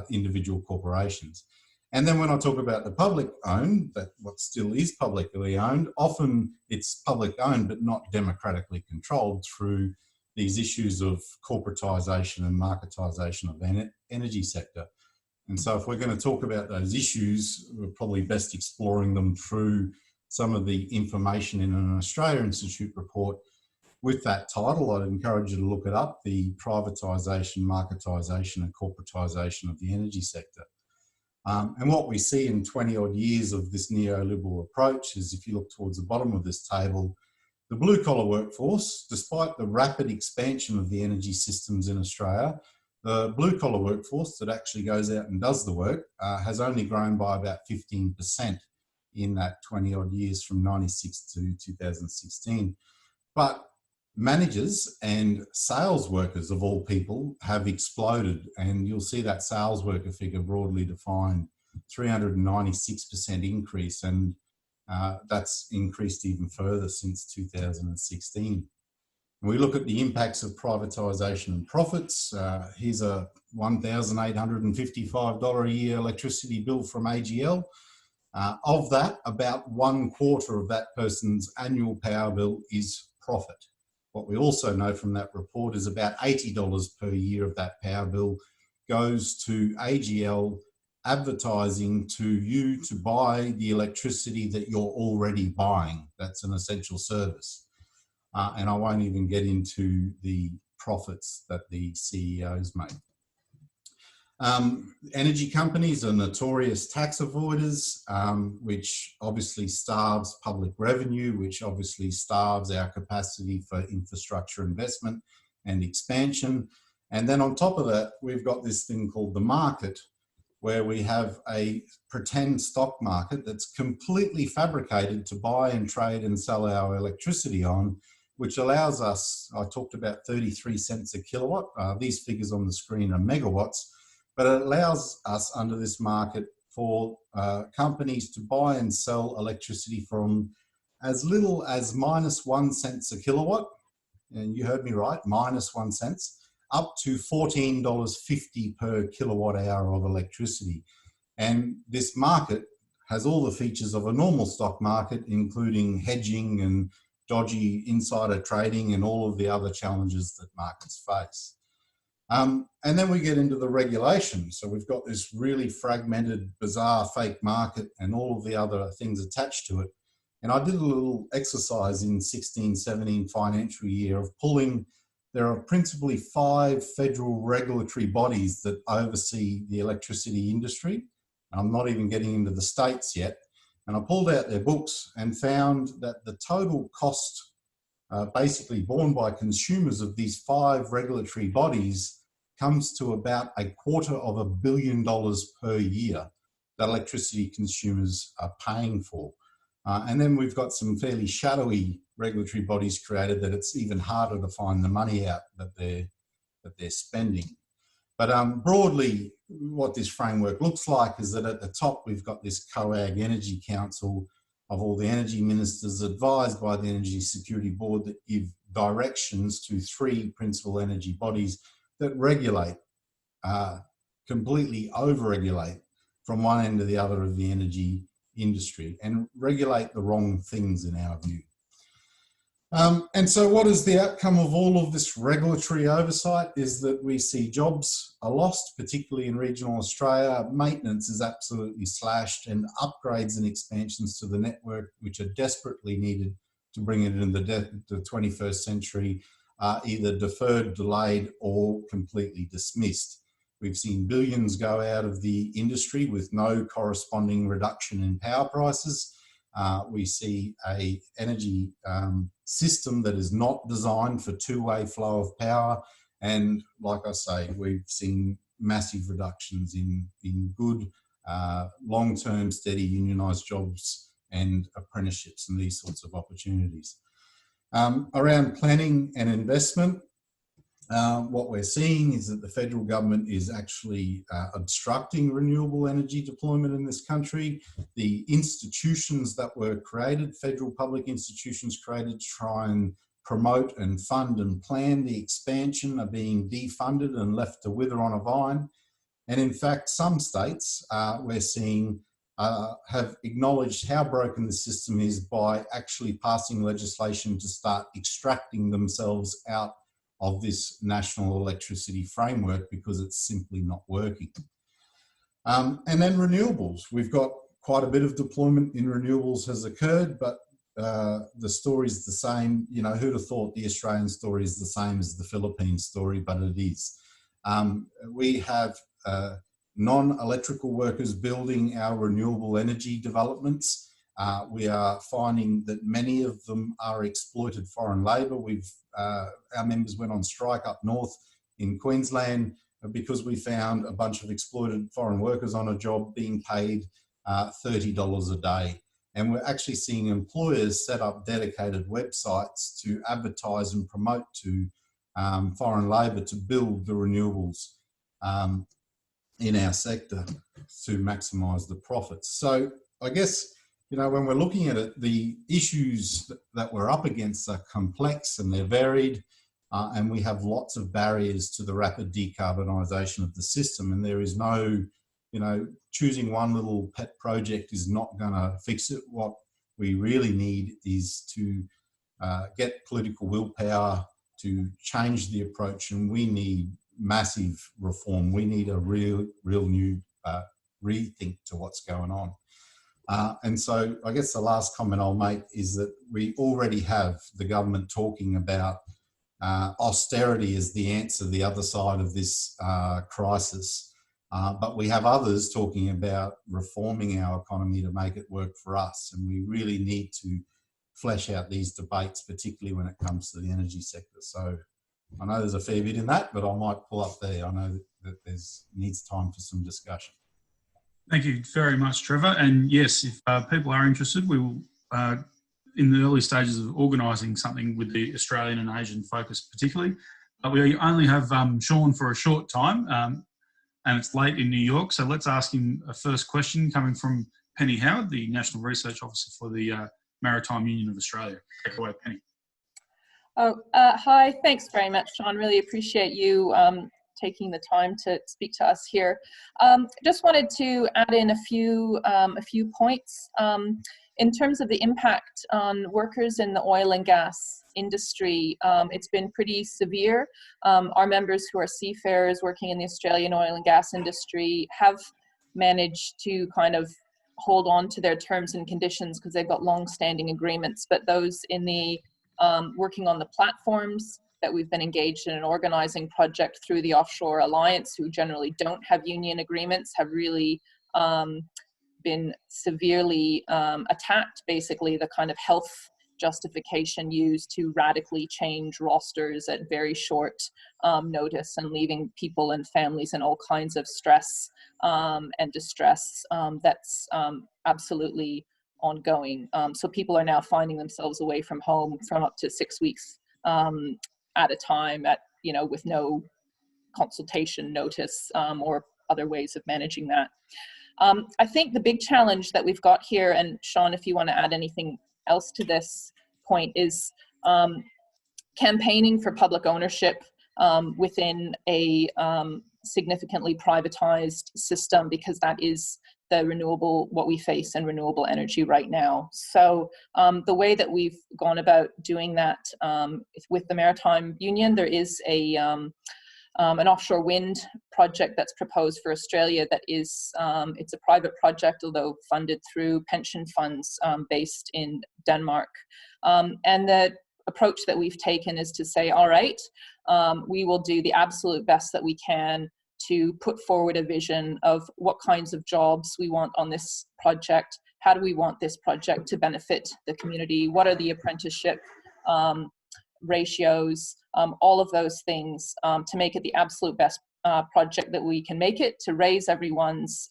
individual corporations. And then when I talk about the public owned, that what still is publicly owned, often it's public owned but not democratically controlled through these issues of corporatisation and marketisation of the energy sector. And so if we're going to talk about those issues, we're probably best exploring them through some of the information in an Australia Institute report with that title. I'd encourage you to look it up, the privatisation, marketisation and corporatisation of the energy sector. And what we see in 20 odd years of this neoliberal approach is, if you look towards the bottom of this table, the blue collar workforce, despite the rapid expansion of the energy systems in Australia, the blue collar workforce that actually goes out and does the work has only grown by about 15% in that 20 odd years from 96 to 2016. But managers and sales workers of all people have exploded, and you'll see that sales worker figure broadly defined, 396% increase, and that's increased even further since 2016. And we look at the impacts of privatisation and profits. Here's a $1,855 a year electricity bill from AGL. Of that, about 1/4 of that person's annual power bill is profit. What we also know from that report is about $80 per year of that power bill goes to AGL advertising to you to buy the electricity that you're already buying. That's an essential service. And I won't even get into the profits that the CEOs make. Energy companies are notorious tax avoiders, which obviously starves public revenue, which obviously starves our capacity for infrastructure investment and expansion. And then on top of that, we've got this thing called the market, where we have a pretend stock market that's completely fabricated to buy and trade and sell our electricity on, which allows us, I talked about 33 cents a kilowatt. These figures on the screen are megawatts. But it allows us under this market for companies to buy and sell electricity from as little as -1 cent a kilowatt and you heard me right, minus 1 cent, up to $14.50 per kilowatt hour of electricity. And this market has all the features of a normal stock market, including hedging and dodgy insider trading and all of the other challenges that markets face. And then we get into the regulation. So we've got this really fragmented, bizarre, fake market and all of the other things attached to it. And I did a little exercise in 16-17 financial year of pulling, there are principally 5 federal regulatory bodies that oversee the electricity industry. I'm not even getting into the states yet. And I pulled out their books and found that the total cost basically borne by consumers of these 5 regulatory bodies comes to about $250 million per year that electricity consumers are paying for. And then we've got some fairly shadowy regulatory bodies created that it's even harder to find the money out that they're spending. But broadly, what this framework looks like is that at the top, we've got this COAG Energy Council of all the energy ministers advised by the Energy Security Board that give directions to 3 principal energy bodies that regulate, completely over-regulate from one end to the other of the energy industry and regulate the wrong things in our view. And so what is the outcome of all of this regulatory oversight is that we see jobs are lost, particularly in regional Australia. Maintenance is absolutely slashed and upgrades and expansions to the network, which are desperately needed to bring it into the 21st century, are either deferred, delayed, or completely dismissed. We've seen billions go out of the industry with no corresponding reduction in power prices. We see an energy system that is not designed for two-way flow of power. And like I say, we've seen massive reductions in good, long-term, steady unionised jobs and apprenticeships and these sorts of opportunities. Around planning and investment, what we're seeing is that the federal government is actually obstructing renewable energy deployment in this country. The institutions that were created, federal public institutions created to try and promote and fund and plan the expansion, are being defunded and left to wither on a vine. And in fact, some states we're seeing have acknowledged how broken the system is by actually passing legislation to start extracting themselves out of this national electricity framework because it's simply not working. And then renewables. We've got quite a bit of deployment in renewables has occurred, but the story's the same. You know, who'd have thought the Australian story is the same as the Philippine story, but it is. We have non-electrical workers building our renewable energy developments. We are finding that many of them are exploited foreign labour. Our members went on strike up north in Queensland because we found a bunch of exploited foreign workers on a job being paid $30 a day. And we're actually seeing employers set up dedicated websites to advertise and promote to foreign labour to build the renewables in our sector to maximise the profits. So I guess, you know, when we're looking at it, the issues that we're up against are complex and they're varied, and we have lots of barriers to the rapid decarbonisation of the system. And there is no, you know, choosing one little pet project is not going to fix it. What we really need is to get political willpower to change the approach, and we need massive reform. We need a real new rethink to what's going on. And so I guess the last comment I'll make is that we already have the government talking about austerity as the answer, the other side of this crisis. But we have others talking about reforming our economy to make it work for us. And we really need to flesh out these debates, particularly when it comes to the energy sector. So I know there's a fair bit in that, but I might pull up there. I know that needs time for some discussion. Thank you very much, Trevor. And yes, if people are interested, we will, in the early stages of organising something with the Australian and Asian focus particularly. We only have Sean for a short time, and it's late in New York, so let's ask him a first question coming from Penny Howard, the National Research Officer for the Maritime Union of Australia. Take it away, Penny. Hi, thanks very much, Sean. Really appreciate you taking the time to speak to us here. Just wanted to add in a few points. In terms of the impact on workers in the oil and gas industry, it's been pretty severe. Our members who are seafarers working in the Australian oil and gas industry have managed to kind of hold on to their terms and conditions because they've got long-standing agreements, but those in the working on the platforms that we've been engaged in an organizing project through the Offshore Alliance, who generally don't have union agreements, have really been severely attacked. Basically, the kind of health justification used to radically change rosters at very short notice and leaving people and families in all kinds of stress and distress that's absolutely ongoing. So people are now finding themselves away from home from up to 6 weeks at a time, with no consultation notice or other ways of managing that. I think the big challenge that we've got here, and Sean, if you want to add anything else to this point, is campaigning for public ownership within a significantly privatized system, because that is what we face in renewable energy right now. So the way that we've gone about doing that with the Maritime Union, there is an offshore wind project that's proposed for Australia that is, it's a private project, although funded through pension funds based in Denmark. And the approach that we've taken is to say, all right, we will do the absolute best that we can to put forward a vision of what kinds of jobs we want on this project. How do we want this project to benefit the community? What are the apprenticeship ratios? All of those things to make it the absolute best project that we can make it, to raise everyone's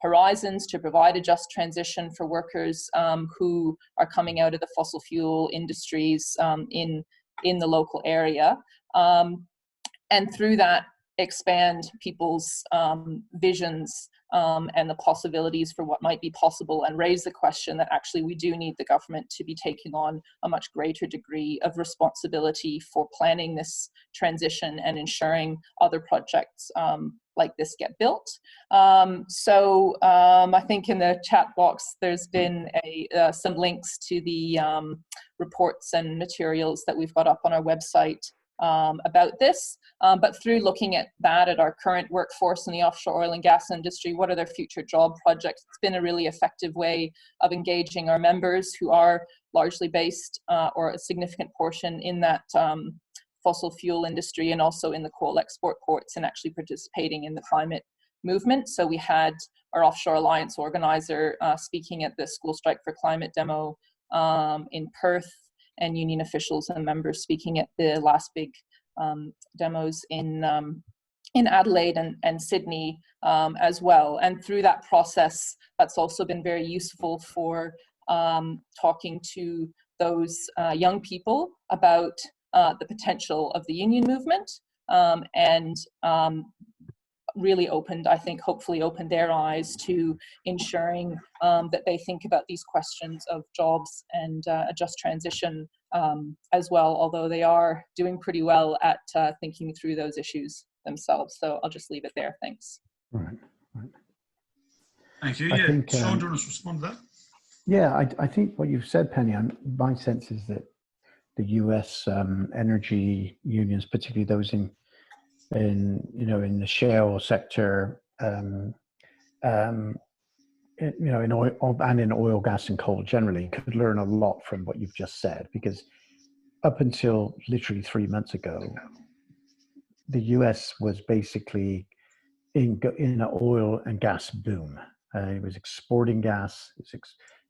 horizons, to provide a just transition for workers who are coming out of the fossil fuel industries in the local area. And through that, expand people's visions and the possibilities for what might be possible, and raise the question that actually we do need the government to be taking on a much greater degree of responsibility for planning this transition and ensuring other projects like this get built. So I think in the chat box there's been some links to the reports and materials that we've got up on our website about this, but through looking at that, at our current workforce in the offshore oil and gas industry, what are their future job projects? It's been a really effective way of engaging our members who are largely based or a significant portion in that fossil fuel industry and also in the coal export ports, and actually participating in the climate movement. So we had our Offshore Alliance organizer speaking at the School Strike for Climate demo in Perth, and union officials and members speaking at the last big demos in Adelaide and Sydney as well. And through that process, that's also been very useful for talking to those young people about the potential of the union movement, and really opened, I think, hopefully opened their eyes to ensuring that they think about these questions of jobs and a just transition as well, although they are doing pretty well at thinking through those issues themselves. So I'll just leave it there. Thanks. Right. Thank you. I think, Sean, do you want to respond to that? Yeah, I think what you've said, Penny, my sense is that the US energy unions, particularly those in the shale sector, in oil and in oil, gas, and coal generally, could learn a lot from what you've just said, because up until literally 3 months ago, the US was basically in an oil and gas boom. It was exporting gas, it was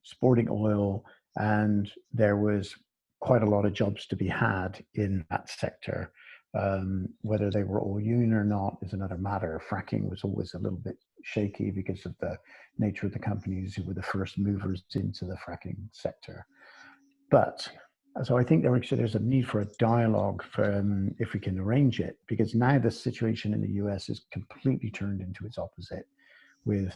exporting oil, and there was quite a lot of jobs to be had in that sector. Whether they were all union or not is another matter. Fracking was always a little bit shaky because of the nature of the companies who were the first movers into the fracking sector. But so I think there's a need for a dialogue if we can arrange it, because now the situation in the US is completely turned into its opposite, with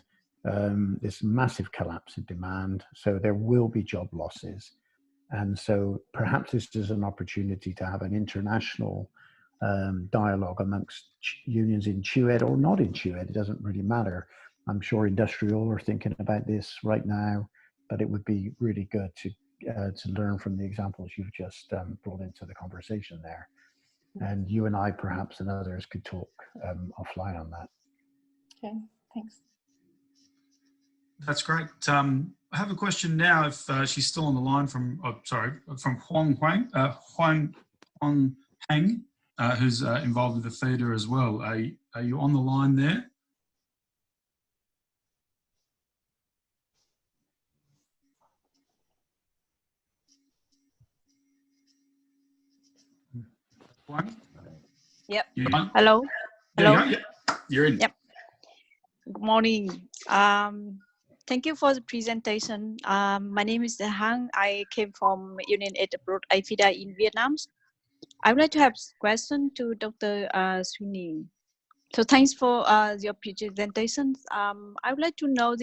this massive collapse in demand. So there will be job losses. And so perhaps this is an opportunity to have an international dialogue amongst unions in TUED or not in TUED. It doesn't really matter. I'm sure industrial are thinking about this right now, but it would be really good to learn from the examples you've just brought into the conversation there. And you and I, perhaps, and others could talk offline on that. Okay, thanks. That's great. I have a question now, if she's still on the line, from Huang Hang, who's involved with the feeder as well. Are you on the line there? Huang? Yep. Hello. Hello. There you go. Yep. You're in. Yep. Good morning. Thank you for the presentation. My name is Hang. I came from Unionist abroad IFIDA in Vietnam. I would like to have a question to Dr. Sweeney. So thanks for your presentation. I would like to know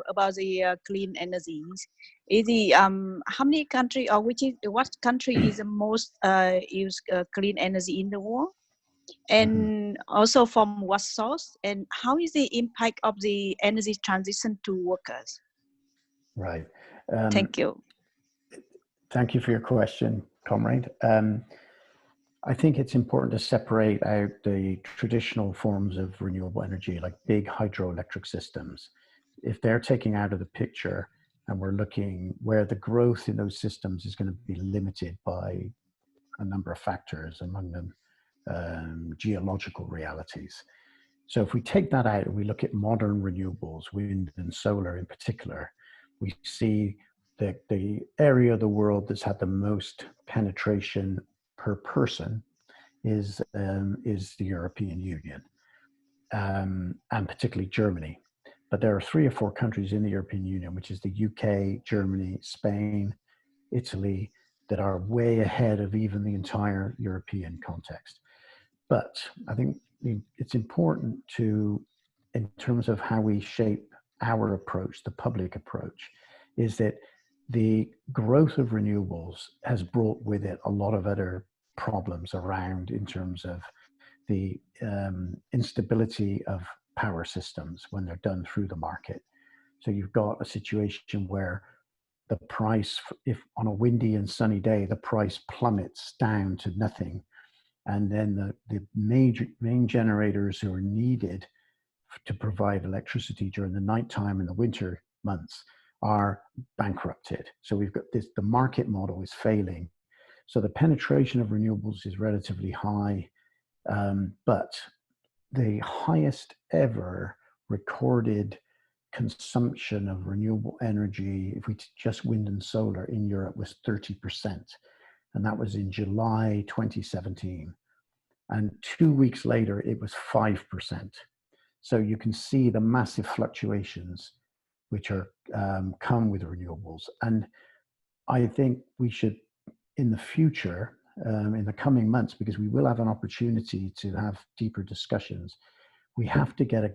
about the clean energies. Is the how many country, or what country is the most use clean energy in the world? And also from what source, and how is the impact of the energy transition to workers? Right. Thank you. Thank you for your question, comrade. I think it's important to separate out the traditional forms of renewable energy, like big hydroelectric systems. If they're taking out of the picture, and we're looking where the growth in those systems is going to be limited by a number of factors, among them geological realities. So if we take that out and we look at modern renewables, wind and solar in particular, we see that the area of the world that's had the most penetration per person is the European Union, and particularly Germany. But there are 3 or 4 countries in the European Union, which is the UK, Germany, Spain, Italy, that are way ahead of even the entire European context. But I think it's important to, in terms of how we shape our approach, the public approach, is that the growth of renewables has brought with it a lot of other problems around, in terms of the instability of power systems when they're done through the market. So you've got a situation where the price, if on a windy and sunny day, the price plummets down to nothing. And then the main generators who are needed to provide electricity during the nighttime and the winter months are bankrupted. So we've got this, the market model is failing. So the penetration of renewables is relatively high, but the highest ever recorded consumption of renewable energy, if we just wind and solar in Europe, was 30%. And that was in July 2017. And 2 weeks later, it was 5%. So you can see the massive fluctuations which are come with renewables. And I think we should, in the future, in the coming months, because we will have an opportunity to have deeper discussions, we have to get a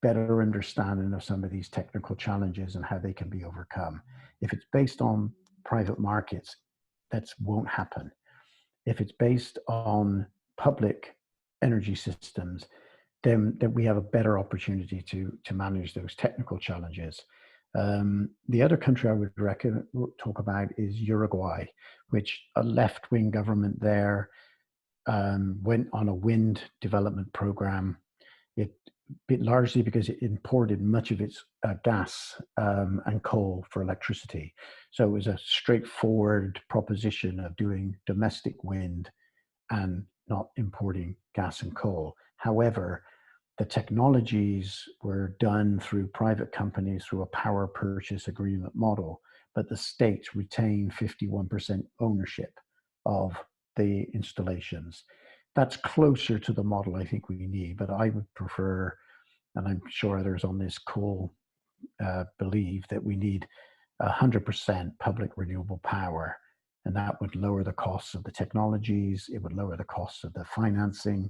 better understanding of some of these technical challenges and how they can be overcome. If it's based on private markets, that won't happen. If it's based on public energy systems, then we have a better opportunity to manage those technical challenges. The other country I would talk about is Uruguay, which a left-wing government there went on a wind development program. Largely because it imported much of its gas and coal for electricity. So it was a straightforward proposition of doing domestic wind and not importing gas and coal. However, the technologies were done through private companies through a power purchase agreement model, but the state retained 51% ownership of the installations. That's closer to the model I think we need, but I would prefer, and I'm sure others on this call believe, that we need 100% public renewable power, and that would lower the costs of the technologies, it would lower the costs of the financing,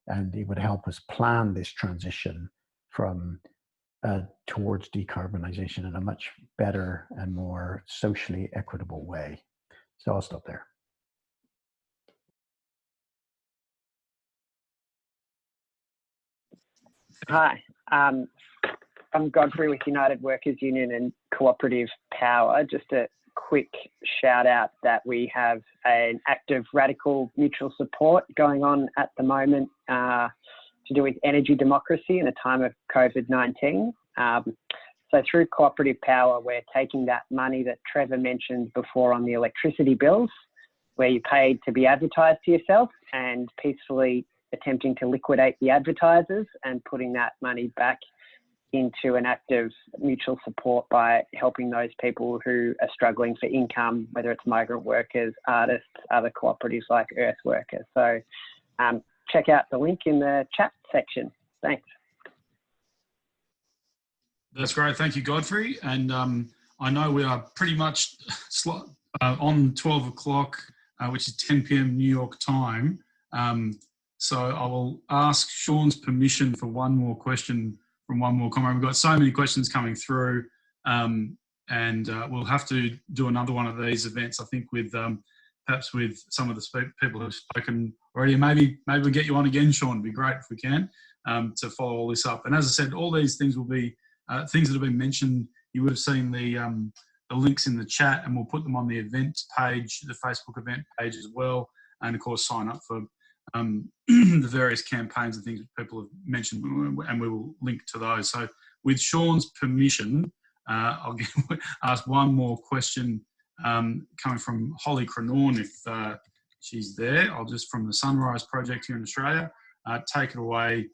and it would help us plan this transition from towards decarbonization in a much better and more socially equitable way. So I'll stop there. Hi, I'm Godfrey with United Workers Union and Cooperative Power. Just a quick shout out that we have an active radical mutual support going on at the moment to do with energy democracy in a time of COVID-19. So through Cooperative Power, we're taking that money that Trevor mentioned before on the electricity bills, where you paid to be advertised to yourself, and peacefully attempting to liquidate the advertisers and putting that money back into an active mutual support by helping those people who are struggling for income, whether it's migrant workers, artists, other cooperatives like earth workers. So check out the link in the chat section. Thanks. That's great. Thank you, Godfrey. And I know we are pretty much on 12 o'clock, which is 10 p.m. New York time. So I will ask Sean's permission for one more question from one more comment. We've got so many questions coming through, and we'll have to do another one of these events, I think, with perhaps with some of the people who've spoken already. Maybe we'll get you on again, Sean. It'd be great if we can, to follow all this up. And as I said, all these things will be things that have been mentioned. You would have seen the links in the chat, and we'll put them on the event page, the Facebook event page as well. And of course, sign up for the various campaigns and things that people have mentioned, and we will link to those. So with Sean's permission, I'll ask one more question coming from Holly Cranorn, if she's there. I'll just, from the Sunrise Project here in Australia, take it away,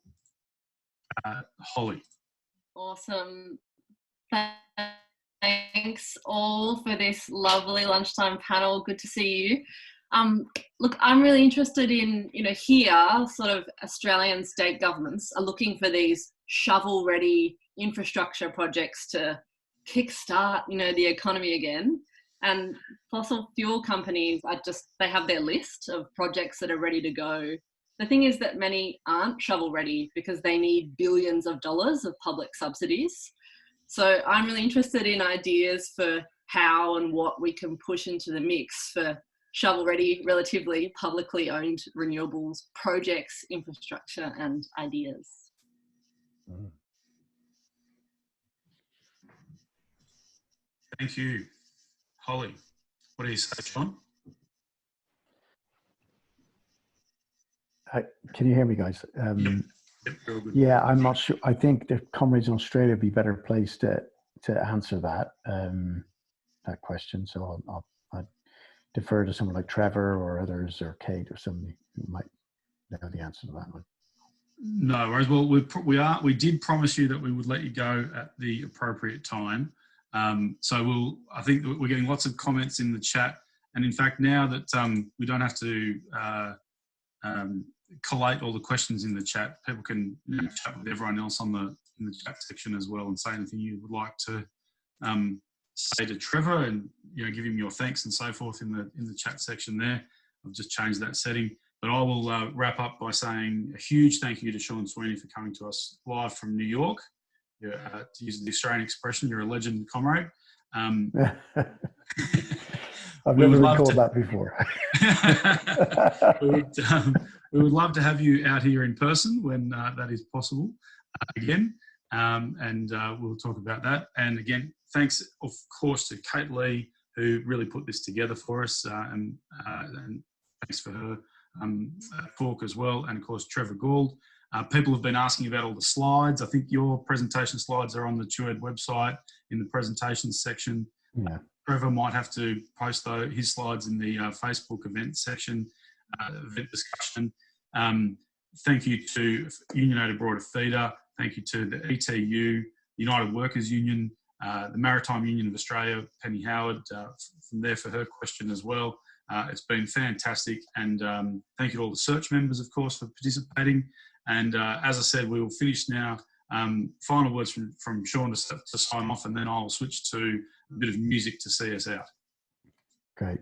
Holly. Awesome. Thanks all for this lovely lunchtime panel. Good to see you. Look, I'm really interested in, here, sort of Australian state governments are looking for these shovel-ready infrastructure projects to kickstart, the economy again. And fossil fuel companies they have their list of projects that are ready to go. The thing is that many aren't shovel-ready because they need billions of dollars of public subsidies. So I'm really interested in ideas for how and what we can push into the mix for shovel-ready, relatively publicly owned renewables projects, infrastructure and ideas. Thank you, Holly. What do you say, Sean? Can you hear me, guys? Yep, real good. Yeah, I'm not sure. I think the comrades in Australia would be better placed to answer that that question. So I'll defer to someone like Trevor or others, or Kate or somebody who might know the answer to that one. No worries. Well, we did promise you that we would let you go at the appropriate time. So I think that we're getting lots of comments in the chat, and in fact, now that we don't have to collate all the questions in the chat, people can chat with everyone else in the chat section as well, and say anything you would like to say to Trevor, and give him your thanks and so forth in the chat section there. I've just changed that setting, but I will wrap up by saying a huge thank you to Sean Sweeney for coming to us live from New York. To use the Australian expression, you're a legend, comrade. I've never recalled that before. We would love to have you out here in person when that is possible again, and we'll talk about that. And again, thanks, of course, to Kate Lee, who really put this together for us, and thanks for her talk as well, and of course, Trevor Gould. People have been asking about all the slides. I think your presentation slides are on the TUED website in the presentations section. Yeah. Trevor might have to post his slides in the Facebook event section, event discussion. Thank you to Union Abroad Feeder. Thank you to the ETU, United Workers Union, the Maritime Union of Australia, Penny Howard, from there for her question as well. It's been fantastic, and thank you to all the search members, of course, for participating. And as I said, we will finish now. Final words from Sean to sign off, and then I'll switch to a bit of music to see us out. Great.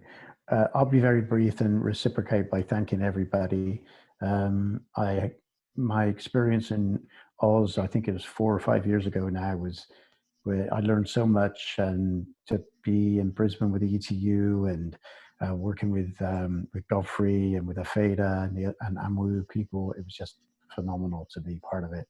I'll be very brief and reciprocate by thanking everybody. My experience in Oz, I think it was 4 or 5 years ago now, was where I learned so much, and to be in Brisbane with the ETU and working with Godfrey and with Afeda and Amu people. It was just phenomenal to be part of it.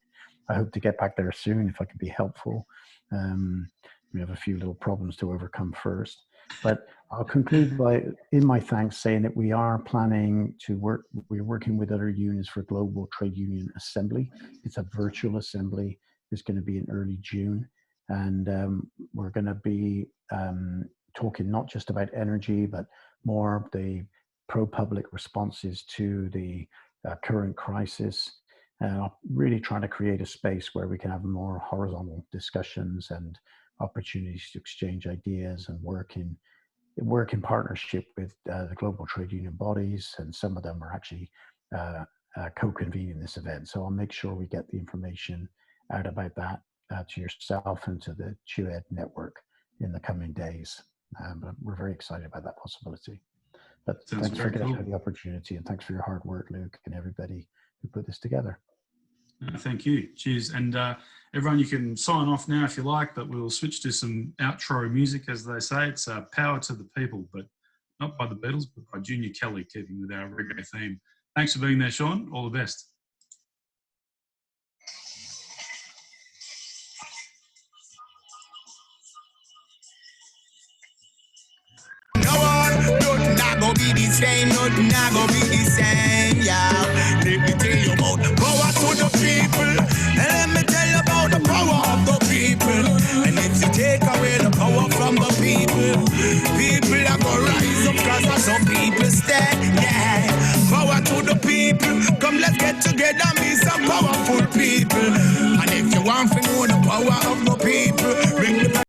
I hope to get back there soon if I can be helpful. We have a few little problems to overcome first. But I'll conclude by, in my thanks, saying that we are planning to work, we're working with other unions for Global Trade Union Assembly. It's a virtual assembly. It's going to be in early June. And we're going to be talking not just about energy, but more of the pro-public responses to the current crisis. Really trying to create a space where we can have more horizontal discussions and opportunities to exchange ideas and work in partnership with the global trade union bodies, and some of them are actually co-convening this event. So I'll make sure we get the information out about that to yourself and to the TUED network in the coming days. But we're very excited about that possibility. But thanks for giving us the opportunity, and thanks for your hard work, Luke, and everybody who put this together. Thank you. Cheers. And everyone, you can sign off now if you like, but we'll switch to some outro music, as they say. It's Power to the People, but not by the Beatles, but by Junior Kelly, keeping with our reggae theme. Thanks for being there, Sean. All the best. Not gonna be the same, nothing not gonna be the same, yeah. Let me tell you about power to the people, and let me tell you about the power of the people. And if you take away the power from the people, people are gonna rise up, cause of some people stand, yeah. Power to the people, come let's get together, be some powerful people. And if you want